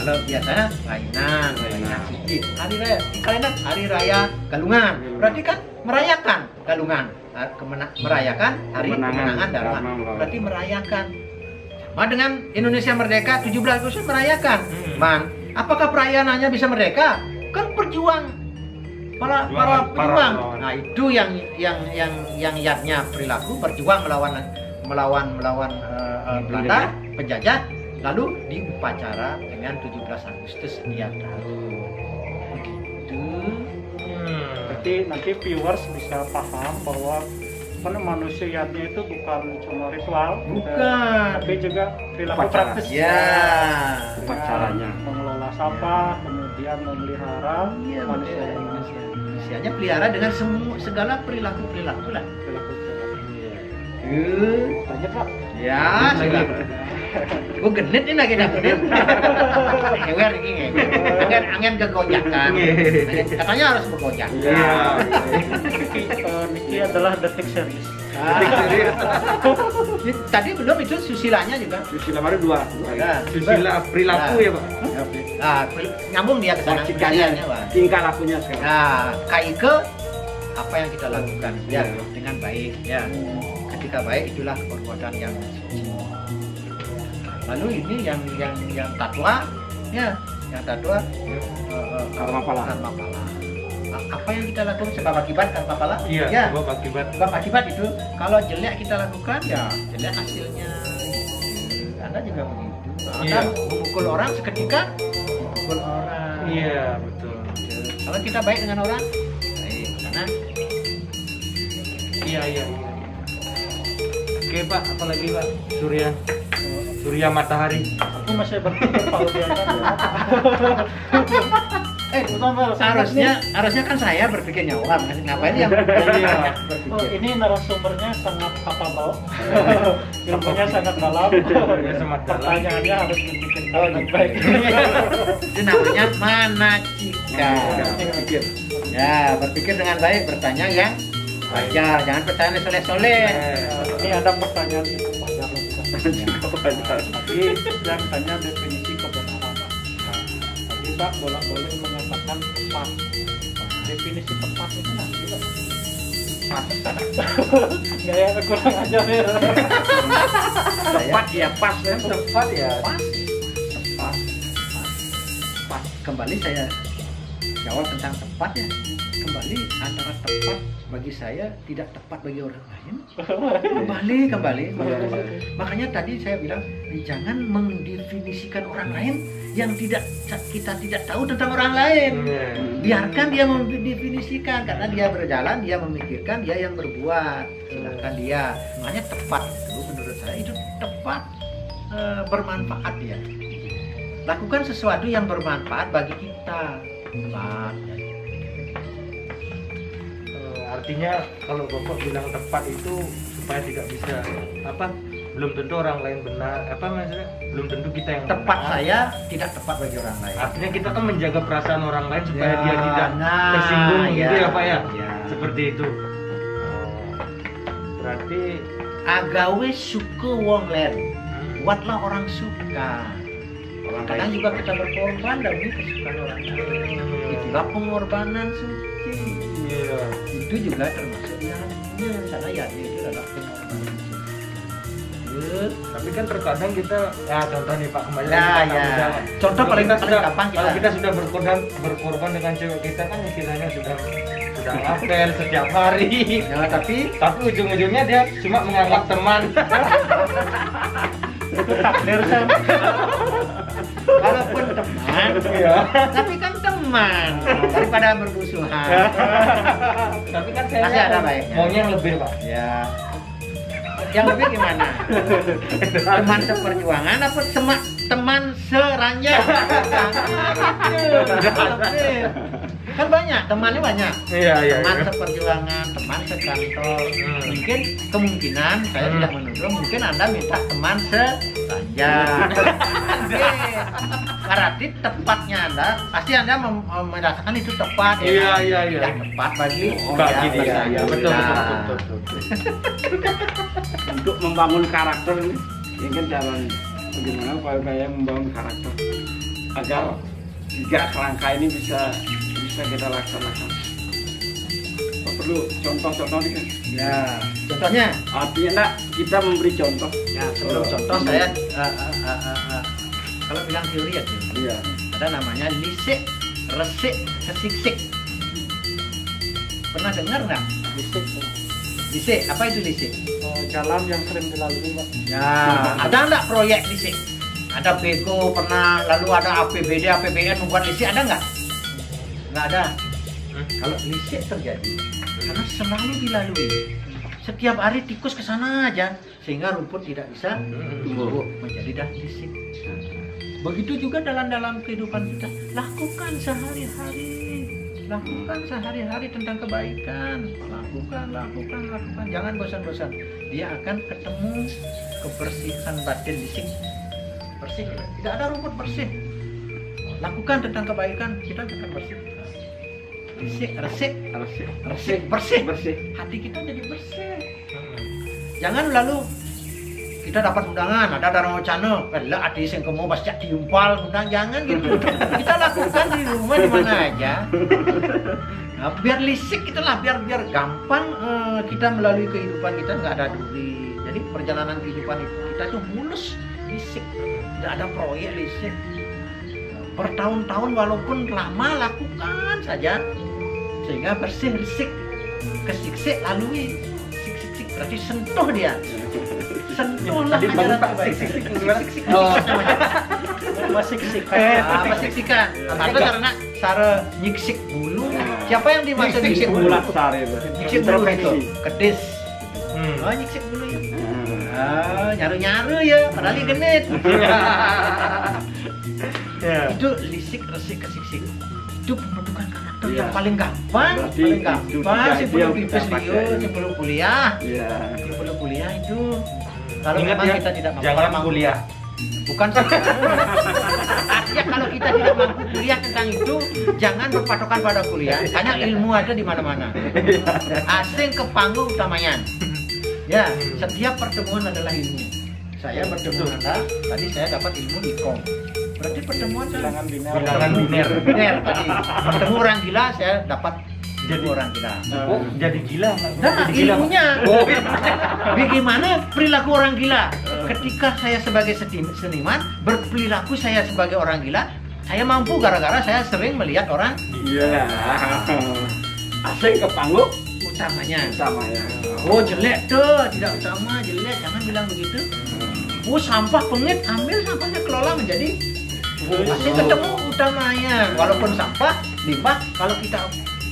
Kalau biasanya Rainan Suci, hari raya di kalender hari raya Galungan, berarti kan merayakan Galungan, merayakan hari kemenangan Dharma, berarti merayakan. Sama dengan Indonesia Merdeka 17 Agustus merayakan. Man, apakah perayaannya bisa merdeka? Kan perjuang para pejuang. Nah itu yang yatnya perilaku berjuang melawan Belanda penjajah, lalu diupacara dengan 17 Agustus setiap tahun. Begitu. Berarti nanti viewers bisa paham bahwa manusianya itu bukan cuma ritual, tapi juga perilaku praktis. Ya, upacaranya. Mengelola sampah, kemudian memelihara manusianya pelihara dengan segala perilaku lah. Lanjut Pak. Ya, gue genit ini lagi genit. Ngewer ini, angin kegojakan. Katanya harus bergojak. Niki adalah detik serius. Tadi belum itu susilanya juga. Susila baru dua. Susila perilaku ya Pak. Nyambung dia ke sana. Tingkah lakunya sekarang. Nah, kaike apa yang kita lakukan ya dengan baik ya. Ketika baik itulah perbuatan yang suci. Lalu ini yang tatwa ya, yang tatwa karma pala. Apa yang kita lakukan sebab akibat karma pala? Iya, ya. Sebab akibat itu kalau jelek kita lakukan ya jelek hasilnya. Anda juga begitu. Anda memukul orang seketika memukul orang. Iya, betul. Kalau kita baik dengan orang, baik karena iya. Oke Pak, apalagi Pak? Surya matahari. Aku masih berpikir kalau dia harusnya kan saya berpikir nyawa, ngapain yang berpikir. Ini narasumbernya sangat kapabel, ilmunya sangat dalam. Pertanyaannya harus dipikirkan dengan baik. Itu namanya manacika. Ya, berpikir dengan baik, bertanya yang wajar, jangan pertanyaan soleh-soleh. Ini ada pertanyaan itu wajar. Tapi yang tanya definisi kebenaran. Tadi Pak boleh mengatakan tepat. Definisi tepat itu nanti Pak. Gaya kurang ajar ya. Tepat ya pas ya. Tepat ya. Pas. Kembali saya jawab tentang tepat ya. Kembali antara tepat bagi saya tidak tepat bagi orang lain. Kembali. Makanya tadi saya bilang jangan mendefinisikan orang lain yang kita tidak tahu tentang orang lain. Biarkan dia mendefinisikan, karena dia berjalan, dia memikirkan, dia yang berbuat. Silakan dia. Makanya tepat itu menurut saya itu tepat, bermanfaat ya. Lakukan sesuatu yang bermanfaat bagi kita. Tepat. Artinya kalau Bapak bilang tepat itu supaya tidak bisa belum tentu orang lain benar, maksudnya belum tentu kita yang tepat benar. Saya tidak tepat bagi orang lain. Artinya kita kan menjaga perasaan orang lain supaya dia tidak tersinggung gitu ya Pak ya? Seperti itu. Berarti agawe suka wong len, buatlah orang suka. Kadang juga kita berkorban demi kesukaan orang lain. Itulah pengorbanan suci. Iya. Itu juga termasuk yatnya, karena yatnya itu adalah pengorbanan suci. Tapi kan terkadang kita, contoh nih Pak, kembali contoh paling gampang kalau kita sudah berkorban dengan cewek kita kan istilahnya sudah ngapel setiap hari. Ya, tapi ujung-ujungnya dia cuma menganggap teman. Itu takdir saya. Walaupun teman, tapi kan teman daripada bermusuhan. Tapi kan saya masih ada baiknya. Maunya yang lebih Pak. Ya. Yang lebih gimana? Teman seperjuangan apa teman serasa? ranjang. Kan banyak, temannya banyak. Iya. Teman seperjuangan, teman sekantor. Mungkin kemungkinan saya tidak menuduh, mungkin Anda minta teman seranjang. Berarti tepatnya Anda, pasti Anda merasakan itu tepat ya. Iya. Tidak tepat bagi dia. Ya, Betul. Untuk membangun karakter ini kan caranya bagaimana upaya membangun karakter agar 3 kerangka ini bisa kita laksanakan. Perlu contoh-contoh nih kan? Ya, contohnya? Artinya enggak, kita memberi contoh. Ya, sebelum contoh saya kalau bilang teori ya, iya. Ada namanya lisik, resik, kesiksik. Pernah dengar nggak? Lisik, apa itu lisik? Jalan yang sering dilalui, Pak. Ya, ada nggak proyek lisik? Ada bego pernah, lalu ada APBD, APBN membuat lisik, ada nggak? Nggak ada. Kalau lisik terjadi karena selalu dilalui. Setiap hari tikus ke sana aja, sehingga rumput tidak bisa tumbuh menjadi dah lisik. Begitu juga dalam kehidupan kita, lakukan sehari-hari tentang kebaikan, lakukan, jangan bosan-bosan. Dia akan ketemu kebersihan batin lisik, bersih, tidak ada rumput bersih. Lakukan tentang kebaikan, kita akan bersih. Lisik, resik, bersih. Hati kita jadi bersih. Jangan lalu kita dapat undangan, ada Dharma Wacana, lah adi sing kemo pasti diumpal undang, jangan gitu. Kita lakukan di rumah di mana aja. Nah, biar lisik itulah, biar gampang kita melalui kehidupan kita, nggak ada duri. Jadi perjalanan kehidupan kita itu mulus, lisik, tidak ada proyek lisik. Bertahun-tahun walaupun lama lakukan saja sehingga bersih, lisik, kesiksik, lalui, sik, berarti sentuh dia. Sentuhlah ajaran kebaikan. Masiksikan. Atau karena cara nyiksik bulu. Siapa yang dimaksud nyiksik bulu? Nyiksik bulu itu kedis. Oh, nyiksik bulu ya. Nyaru-nyaru ya, padahal genit. Itu lisik, resik, kesiksik. Itu pembentukan karakter yang paling gampang. Sebelum pipis sebelum kuliah. Sebelum kuliah itu. Kalau memang kita tidak mampu kuliah. Bukan artinya kalau kita tidak mampu kuliah tentang itu, jangan berpatokan pada kuliah. Karena ilmu ada di mana-mana. Asing ke panggung utamanya. Ya, setiap pertemuan adalah ilmu. Saya bertemu Anda, tadi saya dapat ilmu ikom. Berarti pertemuan bilangan biner tadi. Bertemu orang gila, saya dapat jadi orang gila. Oh, jadi gila. Nah, ilmunya. Bagaimana perilaku orang gila? Ketika saya sebagai seniman berperilaku saya sebagai orang gila, saya mampu gara-gara saya sering melihat orang. Iya. Asing ke panggung utamanya. Oh, jelek tuh, tidak utama, jelek, jangan bilang begitu. Oh, sampah pengit, ambil sampahnya, kelola menjadi pasti ketemu utamanya. Walaupun sampah, limbah, kalau kita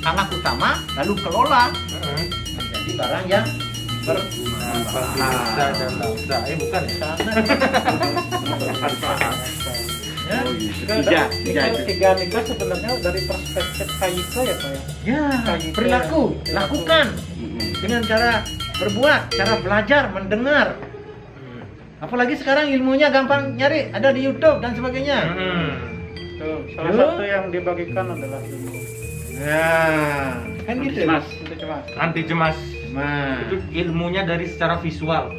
anggap utama, lalu kelola menjadi barang yang bermanfaat dan bangsa. Bukan ya? Tiga nikah sebenarnya dari perspektif Kayika ya Pak ya? Ya, perilaku, lakukan dengan cara berbuat, cara belajar, mendengar. Apalagi sekarang ilmunya gampang nyari, ada di YouTube dan sebagainya. Salah satu yang dibagikan adalah ilmu. Ya, kan gitu. Anti cemas. Itu ilmunya dari secara visual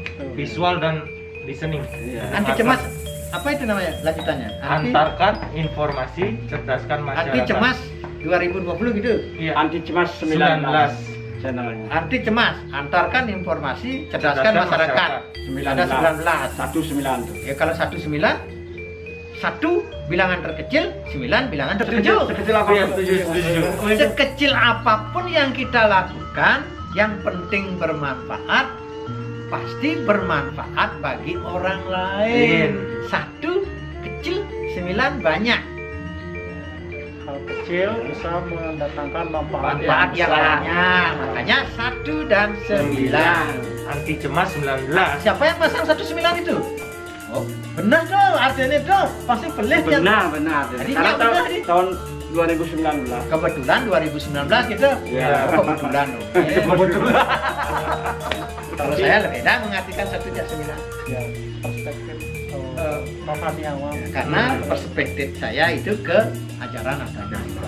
dan listening. Anti cemas, apa itu namanya lanjutannya? Antarkan informasi, cerdaskan masyarakat. Anti cemas 2020 gitu. Iya. Anti cemas 19. Channelnya. Arti cemas, antarkan informasi, cerdaskan masyarakat. Ada 19. 19 tuh. Ya kalau 19, 1 bilangan terkecil, 9 bilangan tertujuh. Sekecil apapun yang kita lakukan, yang penting bermanfaat, pasti bermanfaat bagi orang lain. 1 kecil, 9 banyak. Hal kecil bisa mendatangkan manfaat yang banyak. Makanya 1 dan 9. Anti cemas 19. Siapa yang pasang 19 itu? Oh, Benar tuh, artinya tuh pasti pelit ya. Benar. Jadi Karena nggak benar nih. tahun 2019. Kebetulan 2019 gitu. Iya. Kebetulan. Kebetulan. Kalau saya beda mengartikan 1/9. Ya, perspektif rohani awam. Karena perspektif saya itu ke ajaran agama.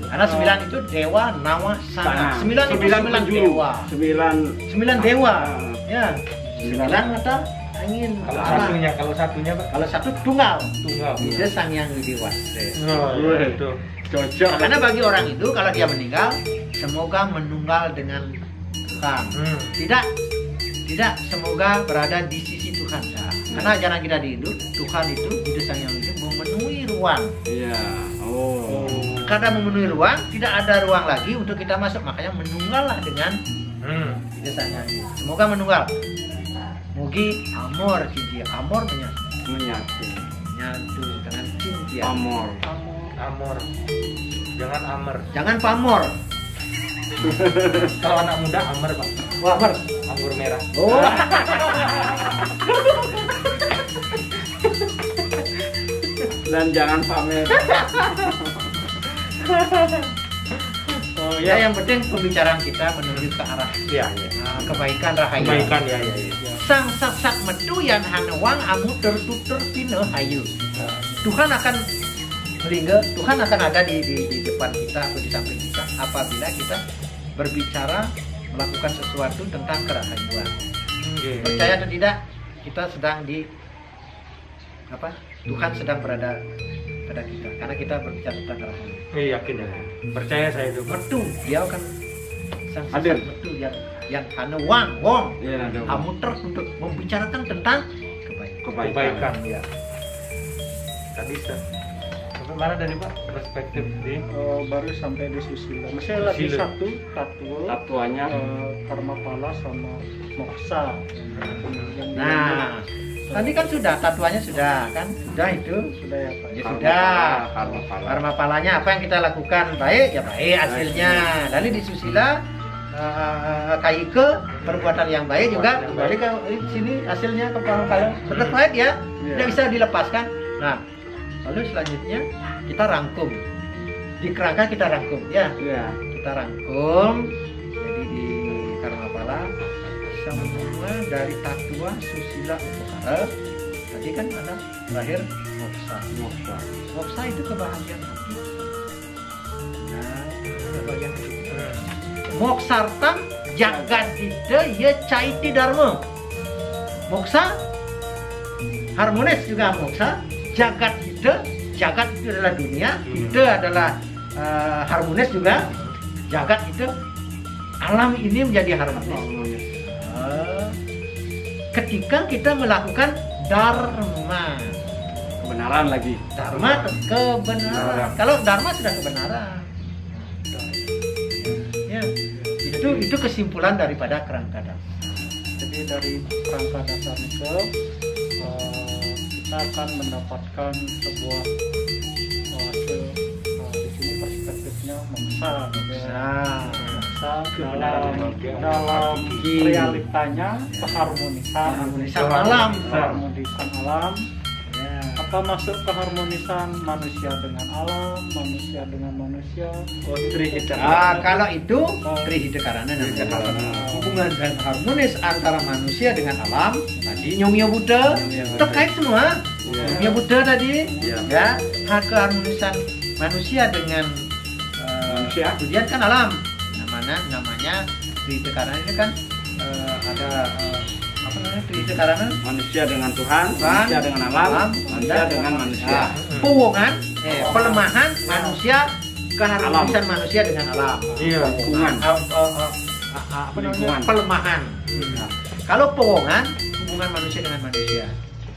Karena 9 itu dewa, nawa, sana. 9 itu 9 dewa. 9 dewa. Ya. 9 mata angin. Kalau satunya Pak? Kalau satu tunggal. Tunggal. Itu sang yang Widiwase. Oh, itu. Cocok. Karena bagi orang Hindu kalau dia meninggal, semoga menunggal dengan Tuhan. Tidak semoga berada di sisi Tuhan. Nah, karena ajaran kita di Hindu, Tuhan itu hidup sang yang hidup memenuhi ruang. Iya. Oh. Karena memenuhi ruang, tidak ada ruang lagi untuk kita masuk. Makanya menunggallah dengan hidup sang yang hidup. Semoga menunggal. Mugi amor cincin. Amor Menyatu. menyatu dengan cincin. Amor. Jangan amer. Jangan pamor. Kalau anak muda amer Pak. Wah, amor. Anggur merah. Oh. Dan jangan pamer. Oh ya, yang penting pembicaraan kita menuju ke arah Iya. kebaikan rahayu. Kebaikan ya. Sang sak metu yang hanewang amu tertutur tino hayu. Tuhan akan melingga, Tuhan akan ada di depan kita atau di samping kita apabila kita berbicara melakukan sesuatu tentang kerahayuan. Percaya atau tidak, kita sedang di apa? Tuhan sedang berada pada kita karena kita berbicara tentang kerahayuan. Yakin ya. Percaya saya itu. Metu, dia akan sang Hadir. metu yang hanewang wong. Iya, ada. Kamu untuk membicarakan tentang Kebaikan. Ya. Kan bisa. Sampai mana tadi Pak? Perspektif di Baru sampai di susila. Masih lagi Susila. satu tatua. Tatuannya Karma pala sama moksa. Yang Nah, tadi kan sudah tatuannya sudah kan? Sudah itu. sudah ya Pak. Ya sudah. Karma pala. Karma palanya apa yang kita lakukan baik ya baik hasilnya. Lalu di susila kaike perbuatan yang baik juga kembali ke sini hasilnya ke karma pala. Berbaik ya. Tidak bisa dilepaskan. Nah, lalu selanjutnya kita rangkum. Di kerangka kita rangkum ya. Iya. Kita rangkum. Jadi di karma pala semua dari tatua susila upakara tadi kan ada terakhir moksa. Moksa itu kebahagiaan hati. Nah, kebahagiaan hati. Moksartam jagadita ya caiti dharma. Moksa harmonis juga moksa. Jagat itu adalah dunia, itu adalah harmonis juga. Jagat itu alam ini menjadi harmonis. Ketika kita melakukan dharma, Kebenaran lagi. dharma atau kebenaran. Kalau dharma sudah kebenaran. Ya, itu kesimpulan daripada kerangka dasar. Jadi dari kerangka dasar itu kita akan mendapatkan sebuah hasil di sini perspektifnya moksa gitu ya. Moksa dalam realitanya keharmonisan alam. keharmonisan alam Ya. apa masuk keharmonisan manusia dengan alam, manusia dengan manusia, Kalau itu Trihitakarana namanya. Hubungan dan harmonis antara manusia dengan alam tadi Nyongyo Buddha terkait semua. Nyongyo Buddha tadi ya keharmonisan manusia dengan Manusia. kemudian kan alam. Namanya Trihitakarana ini kan ada apa namanya Trihitakarana? Manusia dengan Tuhan, manusia dengan alam, manusia dengan manusia. Powongan, pelemahan manusia, keharmonisan manusia dengan alam. Iya. Hubungan. Apa namanya? Lingkungan. Pelemahan. Nah, kalau powongan, hubungan manusia dengan manusia.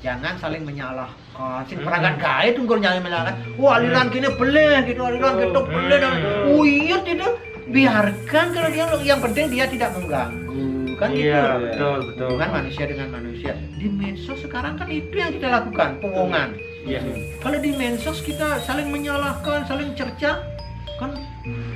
Jangan saling menyalahkan. Sing perangkat gawe tunggu nyalahin menyalahkan. Wah, aliran kini beleh gitu, aliran gitu beleh dan iya tidak. Biarkan kalau dia yang penting dia tidak mengganggu. Kan Iya, gitu. betul. Hubungan manusia dengan manusia. Di medsos sekarang kan itu yang kita lakukan, powongan. Iya. Kalau di medsos kita saling menyalahkan, saling cerca, kan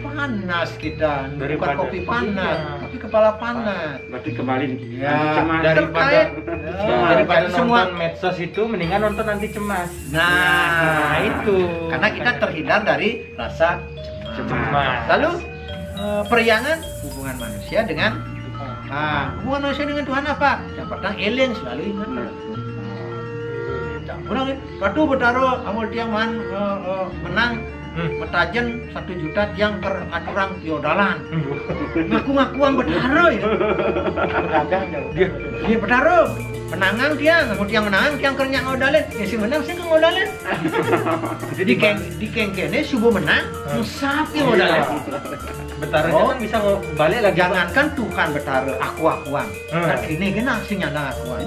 panas kita, bukan Daripada- kopi panas, iya. tapi kepala panas. Berarti kembali Ya, cemas. daripada Terkait nonton semua. medsos itu mendingan nonton anti cemas. Nah, itu. karena kita terhindar dari rasa cemas. Cemas. Lalu periangan hubungan manusia dengan hubungan manusia dengan Tuhan apa? Yang pertama alien selalu ingat. Orang Ratu Betaro amul tiang menang metajen 1 juta tiang per aturang tiodalan. Ngaku-ngakuan Betaro ya. Dia Betaro menangan tiang, amul tiang menangan tiang kernya ngodalen. Ya si menang sih ngodalen. Jadi di kengkene subuh menang, musap yang ngodalen. Betaronya kan bisa balik lagi. Jangankan Tuhan Betaro aku-akuan. Nah, ini kena sing nyandang akuan.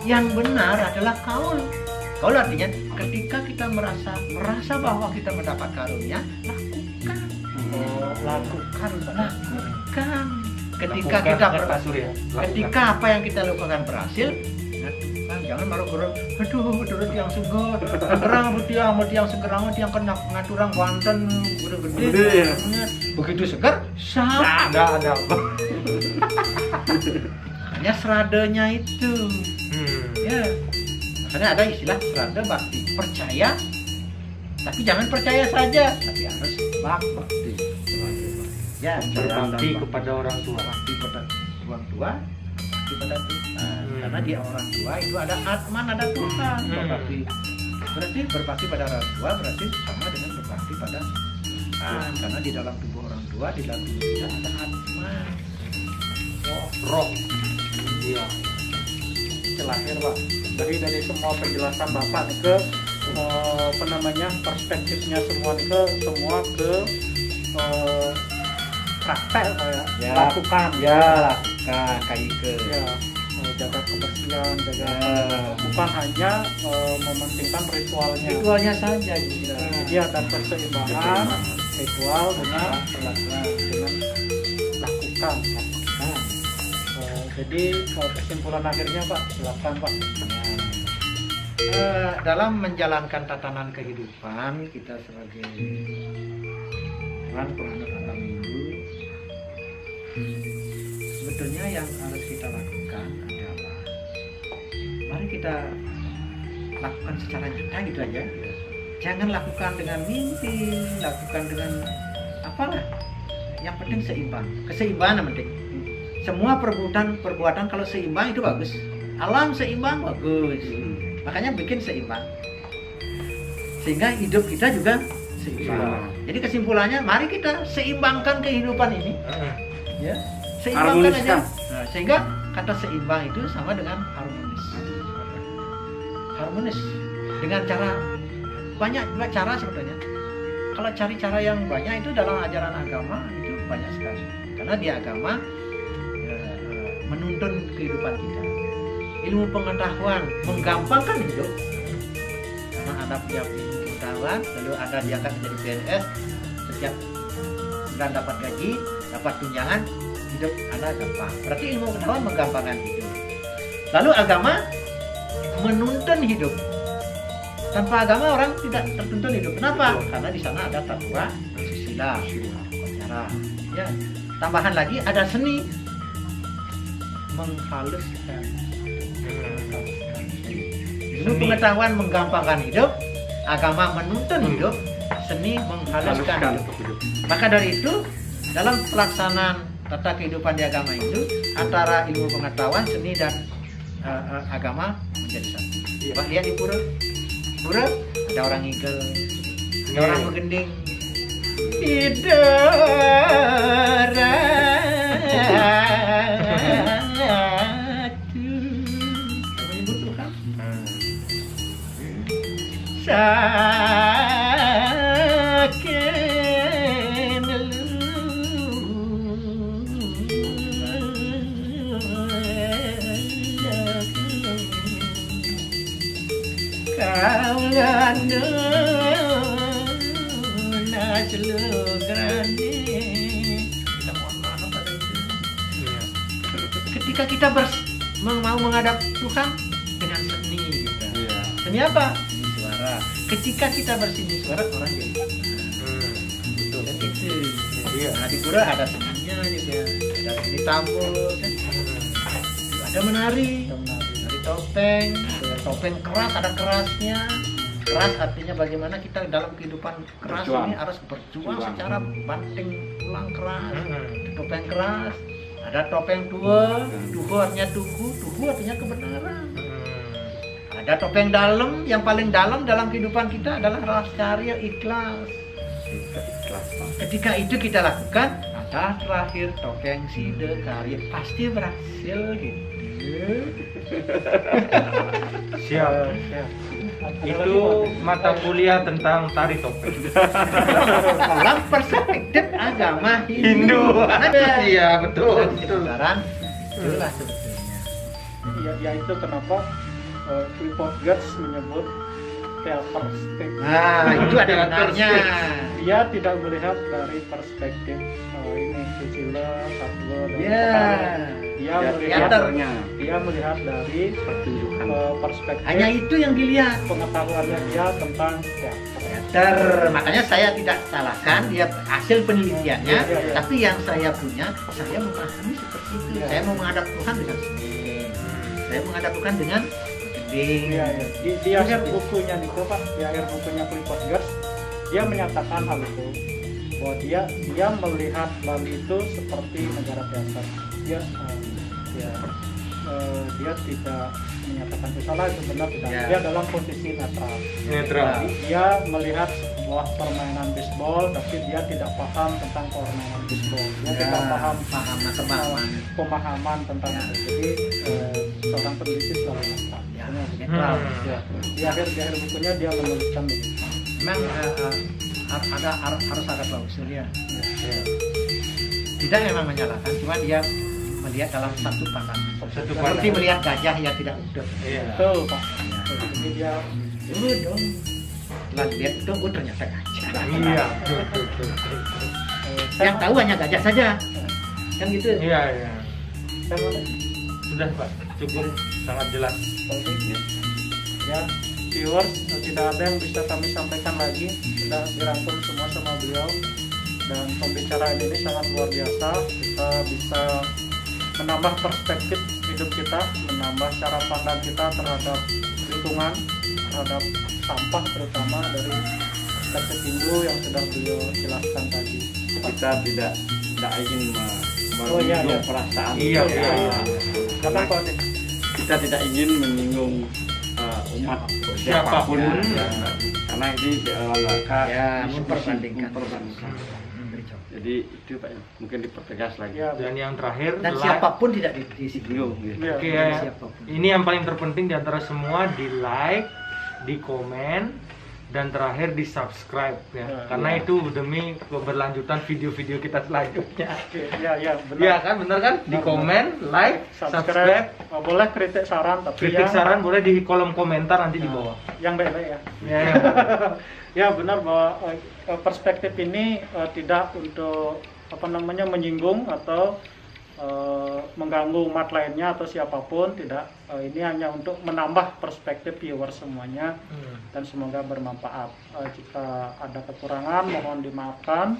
Yang benar adalah kaul. Kaul artinya ketika kita merasa bahwa kita mendapat karunia, lakukan. Ketika kita ketika apa yang kita lakukan berhasil, jangan baru aduh yang seger, gerang tiang segerang tiang kena ngaturang Banten gede. Begitu seger, sah. Ada. Hanya seradanya itu. Ya. Makanya ada istilah serada bakti, percaya tapi jangan percaya saja, tapi harus bakti. Ya, Berbakti kepada orang tua. bakti pada orang tua, bakti pada Tuhan. Karena dia orang tua itu ada Atman, ada Tuhan. Berarti berbakti pada orang tua berarti sama dengan berbakti pada Tuhan. Karena di dalam tubuh orang tua, di dalam tubuh kita ada Atman. Roh. Iya. Terakhir Pak, dari semua penjelasan Bapak nih ke perspektifnya semua ke praktek kayak lakukan kayak ke jaga kebersihan, bukan hanya mementingkan ritualnya saja. Jadi ada keseimbangan ritual dengan lakukan. Jadi kesimpulan akhirnya Pak, silakan Pak. Dalam menjalankan tatanan kehidupan kita sebagai orang penganut agama Hindu, sebetulnya yang harus kita lakukan adalah mari kita lakukan secara nyata gitu aja. Jangan lakukan dengan mimpi, lakukan dengan apalah. Yang penting seimbang, keseimbangan yang penting. Semua perbuatan kalau seimbang itu bagus. Alam seimbang bagus. Makanya bikin seimbang. Sehingga hidup kita juga seimbang. Jadi kesimpulannya mari kita seimbangkan kehidupan ini. Ya, seimbangkan aja. Nah, sehingga kata seimbang itu sama dengan harmonis. Harmonis dengan banyak cara sebetulnya. Kalau cari cara yang banyak itu dalam ajaran agama itu banyak sekali. Karena di agama menuntun kehidupan kita. Ilmu pengetahuan menggampangkan hidup. Karena ada ilmu pengetahuan, lalu ada diangkat menjadi PNS, setiap bulan dapat gaji, dapat tunjangan, hidup ada gampang. Berarti ilmu pengetahuan menggampangkan hidup. Lalu agama menuntun hidup. Tanpa agama orang tidak tertuntun hidup. Kenapa? Karena di sana ada tatwa, susila, upacara. Ya. Tambahan lagi ada seni. Menghaluskan. Ilmu pengetahuan menggampangkan hidup, agama menuntun hidup, seni menghaluskan hidup. Maka dari itu dalam pelaksanaan tata kehidupan di agama itu antara ilmu pengetahuan, seni dan agama menjadi satu. Pak lihat di pura ada orang ngigel, ada orang menggending. Menyebut Tuhan. Ketika kita mau menghadap Tuhan dengan seni juga. Seni apa? Seni suara. Ketika kita berseni suara orang jadi. Betul. gitu. Iya. Nah di pura ada seninya juga, ada seni tampil kan. Ada menari, menari topeng, topeng keras ada kerasnya. Keras artinya bagaimana kita dalam kehidupan keras Berjuang. ini harus berjuang secara banting tulang keras. Topeng keras, ada topeng tua, artinya tuhu artinya kebenaran. Ada topeng dalam, yang paling dalam dalam kehidupan kita adalah rasa karya ikhlas. Ketika itu kita lakukan, ada terakhir topeng side karya pasti berhasil gitu. Siap. Itu mata kuliah tentang tari topeng. Dalam perspektif agama Hindu. Iya betul. Sekarang itulah sebetulnya. Ya itu kenapa Clifford Geertz menyebut theater state. Nah itu ada benarnya. Dia tidak melihat dari perspektif ini Susila, Satwa, dan Ya. Dia melihat dia melihat dari pertunjukan. Perspektif Hanya itu yang dilihat. pengetahuannya dia tentang teater. Teater. Makanya saya tidak salahkan dia hasil penelitiannya, Iya. tapi yang saya punya, saya memahami seperti itu. Iya. Saya mau menghadap Tuhan dengan seni. Saya menghadap Tuhan dengan gending. Iya, iya. Di akhir bukunya itu Pak, di akhir bukunya Clifford Geertz, dia menyatakan hal itu bahwa dia melihat Bali itu seperti negara teater. Dia tidak menyatakan itu salah, itu benar tidak. Ya. Dia dalam posisi netral. Netral. Dia melihat sebuah permainan baseball, tapi dia tidak paham tentang permainan baseball. Dia tidak paham pemahaman tentang itu. Jadi seorang peneliti selalu netral. Ya, Netral. netral. Ya. Di akhir bukunya dia menuliskan begitu. Memang harus ada klausulnya. Tidak memang menyalahkan, cuma dia melihat dalam satu pandangan. Seperti melihat gajah yang tidak utuh. Iya. Betul Pak. Jadi dia Dong. Setelah lihat itu, oh ternyata gajah. Iya. Yang tahu hanya gajah saja. Kan gitu. Iya, iya. saya mau Sudah, Pak. Cukup sangat jelas. ya viewers, tidak ada yang bisa kami sampaikan lagi, sudah dirangkum semua sama beliau, dan pembicaraan ini sangat luar biasa. Kita bisa menambah perspektif hidup kita, menambah cara pandang kita terhadap lingkungan, terhadap sampah, terutama dari perspektif Hindu yang sudah beliau jelaskan tadi. Kita tidak ingin Oh, iya, iya. perasaan. Iya, iya, iya. Karena Kenapa Pak? kita tidak ingin menyinggung umat Siapapun. ya. Karena ini Ya, memperbandingkan. Jadi itu Pak, mungkin dipertegas lagi. Ya, Dan yang terakhir, Dan like. siapapun tidak disinggung. Bingung. ya. Oke, Siapapun. ini yang paling terpenting di antara semua, di like, di komen, dan terakhir di subscribe ya. Ya, Karena ya. itu demi keberlanjutan video-video kita selanjutnya. Oke, ya benar. Iya kan, bener kan? Di komen, like, subscribe, Boleh kritik saran, tapi kritik yang saran boleh di kolom komentar nanti di bawah. yang baik-baik ya. Ya, ya. Ya benar bahwa perspektif ini tidak untuk menyinggung atau mengganggu umat lainnya atau siapapun, tidak. Ini hanya untuk menambah perspektif viewer semuanya, dan semoga bermanfaat. Jika ada kekurangan mohon dimaafkan,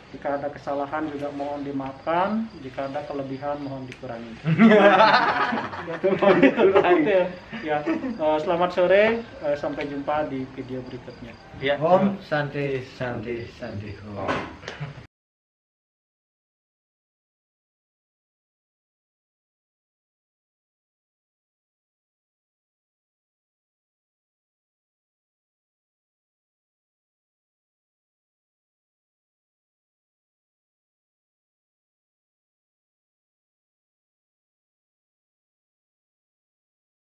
jika ada kesalahan juga mohon dimaafkan, jika ada kelebihan mohon dikurangi. Ya, selamat sore, sampai jumpa di video berikutnya. Ya. Om Santi Santi Santi Om.